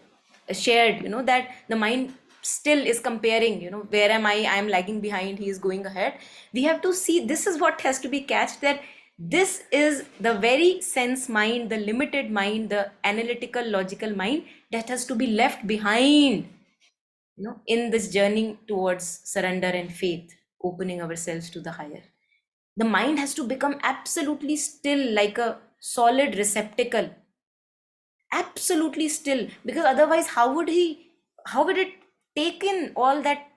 shared, that the mind still is comparing, where am I am lagging behind, he is going ahead. We have to see, this is what has to be catched, that this is the very sense mind, the limited mind, the analytical logical mind, that has to be left behind, in this journey towards surrender and faith, opening ourselves to the higher. The mind has to become absolutely still, like a solid receptacle, absolutely still, because otherwise how would it take in all that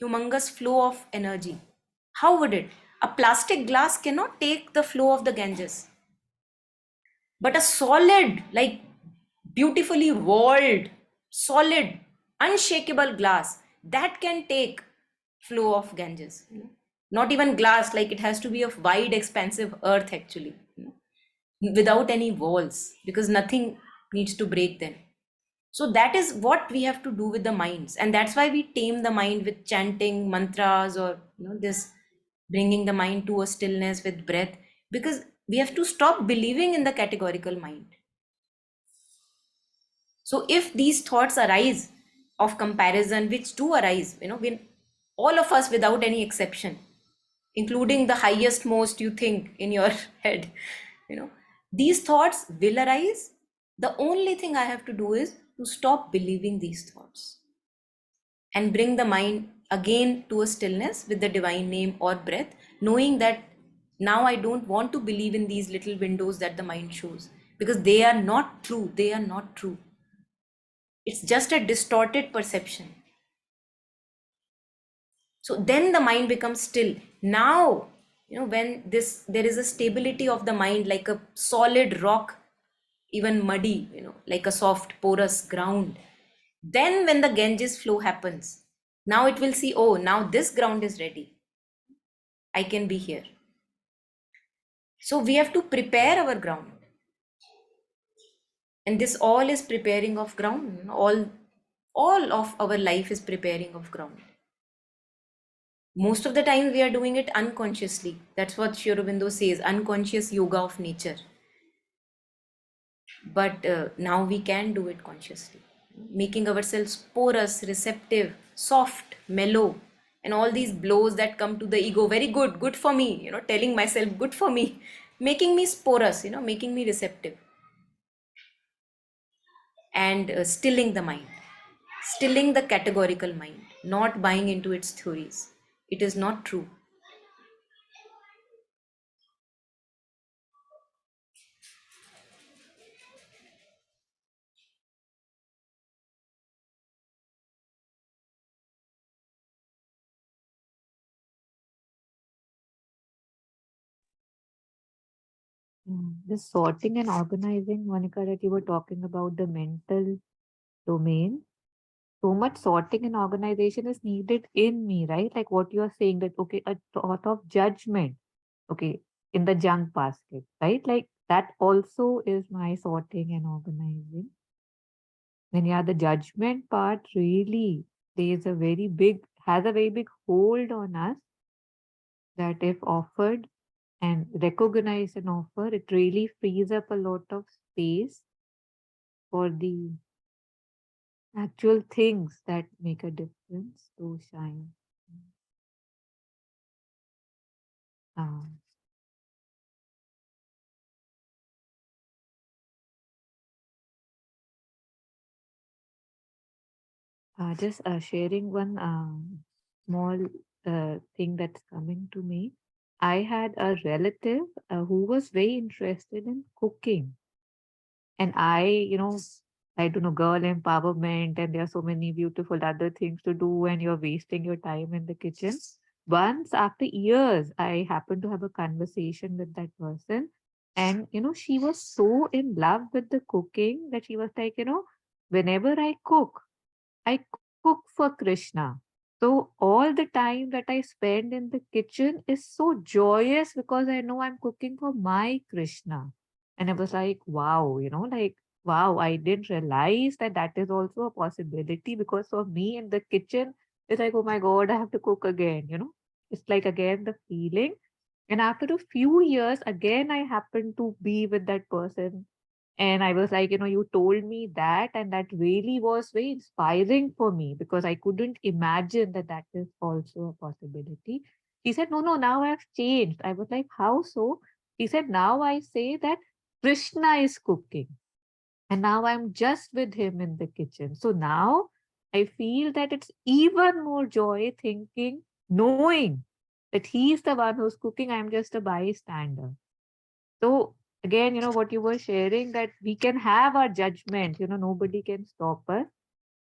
humongous flow of energy? How would it? A plastic glass cannot take the flow of the Ganges, but a solid, like beautifully walled, solid, unshakable glass, that can take flow of Ganges. Not even glass, like it has to be of wide expansive earth actually, without any walls, because nothing needs to break them. So that is what we have to do with the minds, and that's why we tame the mind with chanting mantras, or this bringing the mind to a stillness with breath, because we have to stop believing in the categorical mind. So if these thoughts arise of comparison, which do arise, when all of us without any exception, including the highest most you think in your head, you know these thoughts will arise. The only thing I have to do is to stop believing these thoughts. and bring the mind again to a stillness with the divine name or breath, knowing that now I don't want to believe in these little windows that the mind shows, because they are not true. They are not true. It's just a distorted perception. So then the mind becomes still. Now, when there is a stability of the mind, like a solid rock, even muddy, like a soft porous ground, then when the Ganges flow happens, now it will see, oh, now this ground is ready, I can be here. So we have to prepare our ground, and this all is preparing of ground. All of our life is preparing of ground. Most of the time we are doing it unconsciously. That's what Aurobindo says, unconscious yoga of nature. But now we can do it consciously, making ourselves porous, receptive, soft, mellow, and all these blows that come to the ego, very good, good for me, telling myself good for me, making me porous, making me receptive, and stilling the mind, stilling the categorical mind, not buying into its theories. It is not true. This sorting and organizing, Monica, that you were talking about the mental domain, so much sorting and organization is needed in me, right? Like what you are saying, that okay, a thought of judgment, okay, in the junk basket, right? Like that also is my sorting and organizing. When yeah, the judgment part really plays a very big, has a very big hold on us, that if offered and recognized and offered, it really frees up a lot of space for the actual things that make a difference to shine. Um, just sharing one small thing that's coming to me. I had a relative who was very interested in cooking. And I don't know, girl empowerment, and there are so many beautiful other things to do, and you're wasting your time in the kitchen. Once after years, I happened to have a conversation with that person. And, she was so in love with the cooking that she was like, whenever I cook for Krishna. So all the time that I spend in the kitchen is so joyous because I know I'm cooking for my Krishna. And I was like, wow, like, wow, I didn't realize that that is also a possibility, because for me in the kitchen, it's like, oh my God, I have to cook again. It's like again the feeling. And after a few years, again, I happened to be with that person. And I was like, you told me that, and that really was very inspiring for me, because I couldn't imagine that that is also a possibility. He said, no, no, now I've changed. I was like, how so? He said, now I say that Krishna is cooking, and now I'm just with him in the kitchen. So now I feel that it's even more joy thinking, knowing that he's the one who's cooking. I'm just a bystander. So again, what you were sharing, that we can have our judgment, nobody can stop us,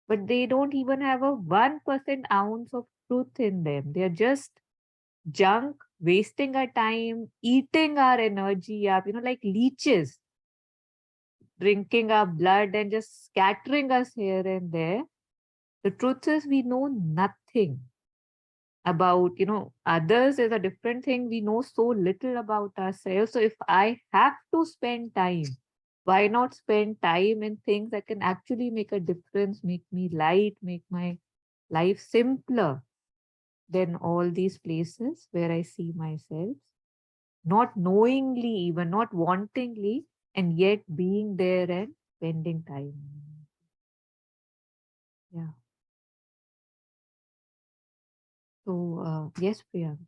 but they don't even have a 1% ounce of truth in them. They're just junk, wasting our time, eating our energy up, like leeches, drinking our blood and just scattering us here and there. The truth is, we know nothing about others. Is a different thing. We know so little about ourselves. So if I have to spend time, why not spend time in things that can actually make a difference, make me light, make my life simpler than all these places where I see myself, not knowingly, even not wantingly, and yet being there and spending time. Yeah. So yes, Priyanka.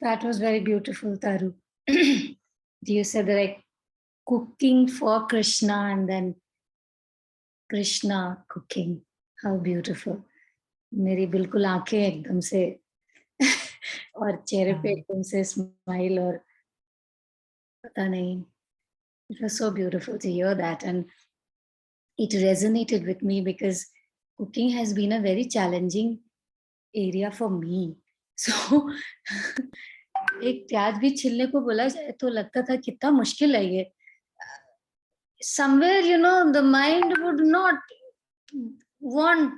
That was very beautiful, Taru. You said that, like, cooking for Krishna and then Krishna cooking. How beautiful. मेरी बिल्कुल आंखें एकदम से और चेहरे पे हाँ, एकदम से स्माइल और पता नहीं. It was so beautiful to hear that, and it resonated with me because cooking has been a very challenging area for me. So एक प्याज भी छिलने को बोला जाए तो लगता था कितना मुश्किल है ये. Somewhere, the mind would not want,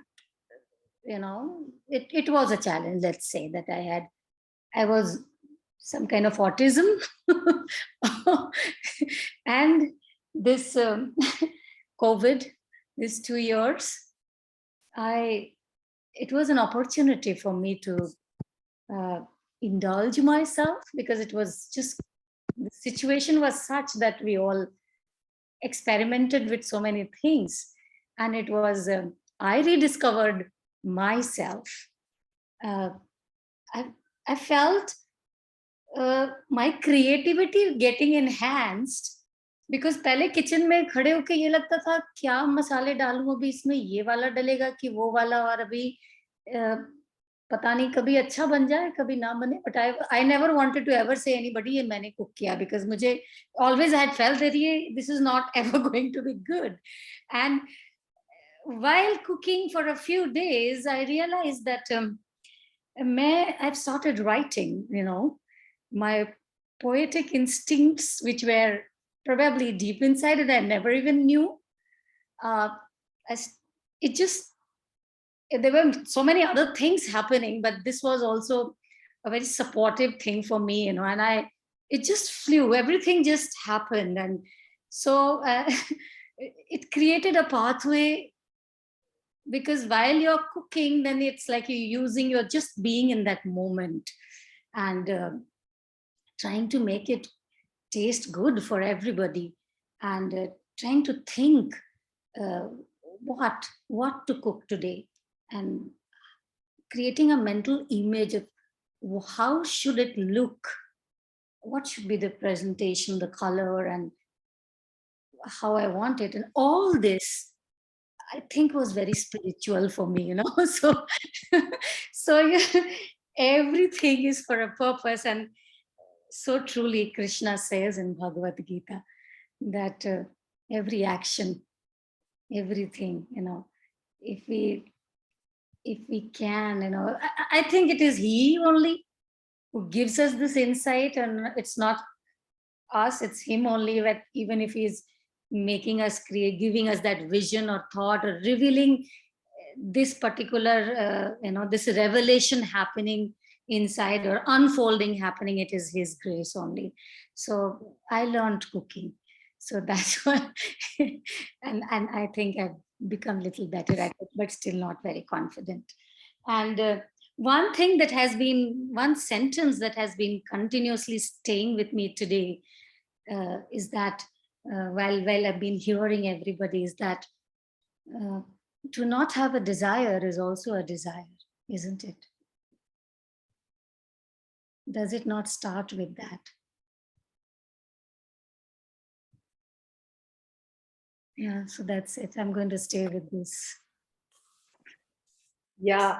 it was a challenge, let's say, that I had. I was some kind of autism. And this COVID, these 2 years, it was an opportunity for me to indulge myself, because it was just, the situation was such that we all experimented with so many things. And it was, I rediscovered myself. Uh, I, I felt my creativity getting enhanced, because पहले kitchen में खड़े होके ये लगता था क्या मसाले डालूं अभी इसमें, ये वाला डलेगा कि वो वाला, और अभी पता नहीं कभी अच्छा बन जाए कभी ना बने. But I never wanted to ever say anybody ये मैंने कुक किया, बिकॉज मुझे ऑलवेज हैड फेल्ट दैट ये this is not ever going to be good. And while cooking for a few days, I realized that I've started writing, my poetic instincts, which were probably deep inside and I never even knew. Uh, it just, there were so many other things happening, but this was also a very supportive thing for me, and it just flew. Everything just happened. And so it created a pathway, because while you're cooking, then it's like you're just being in that moment, and trying to make it taste good for everybody, and trying to think uh, what to cook today, and creating a mental image of how should it look, what should be the presentation, the color, and how I want it. And all this, I think, was very spiritual for me, So, so everything is for a purpose. And so truly, Krishna says in Bhagavad Gita that every action, everything, if we can, I think it is He only who gives us this insight, and it's not us, it's Him only. That even if He's making us create, giving us that vision or thought, or revealing this particular, this revelation happening inside or unfolding happening, it is His grace only. So I learned cooking. So that's why, and I think I've become a little better at it, but still not very confident. And one sentence that has been continuously staying with me today is that while I've been hearing everybody, is that to not have a desire is also a desire, isn't it? Does it not start with that? Yeah, so that's it. I'm going to stay with this. Yeah,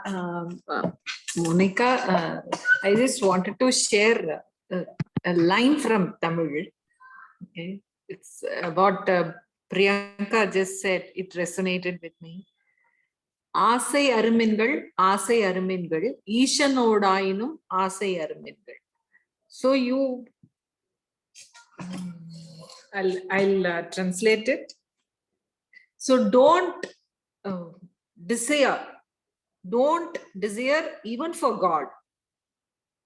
Monica, I just wanted to share a line from Tamil. Okay, it's about Priyanka just said. It resonated with me. ஆசை அருமின்கள் ஆசை அருமின்கள் ஈசனோடாயினும் ஆசை அருமின்கள். So I'll translate it. So don't desire even for God.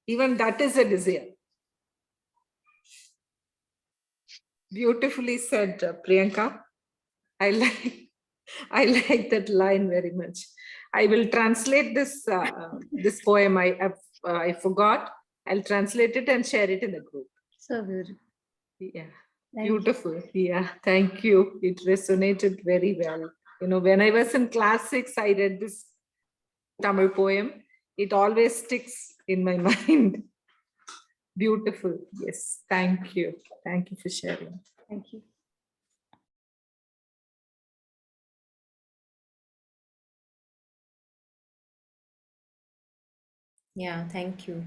Even that is a desire. Beautifully said, Priyanka. I like that line very much. I will translate this poem. I forgot. I'll translate it and share it in the group. So beautiful. Yeah, beautiful. Yeah, thank you. It resonated very well. When I was in class 6, I read this Tamil poem. It always sticks in my mind. Beautiful. Yes, thank you. Thank you for sharing. Thank you. Yeah, thank you.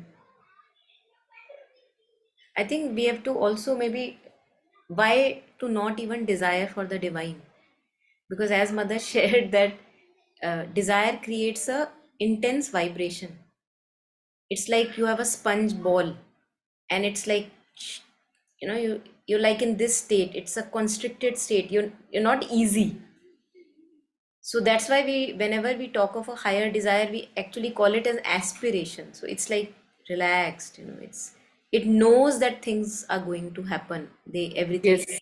I think we have to also maybe why to not even desire for the divine, because as mother shared that desire creates a intense vibration. It's like you have a sponge ball, and it's like, you're like in this state. It's a constricted state. You're not easy. So that's why whenever we talk of a higher desire, we actually call it an aspiration. So it's like relaxed. It knows that things are going to happen. Everything. Yes,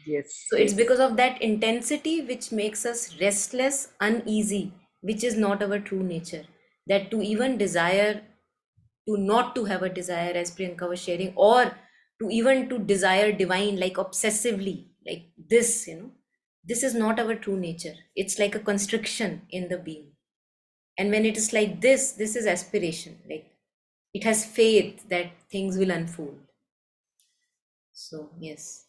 yes, So it's yes. because of that intensity which makes us restless, uneasy, which is not our true nature. That to even desire, to not to have a desire, as Priyanka was sharing, or to even to desire divine, like obsessively, like this, this is not our true nature. It's like a constriction in the being. And when it is like this is aspiration. Like it has faith that things will unfold. So, yes.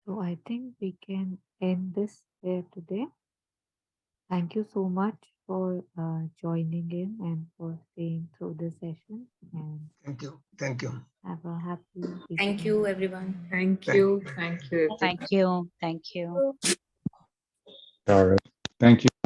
So I think we can end this here today. Thank you so much for joining in and for staying through the session. And Thank you. Thank you. have a happy Thank weekend. you, everyone. Thank Thank you. Thank you, everyone. Thank you. Thank you. All right. Thank you.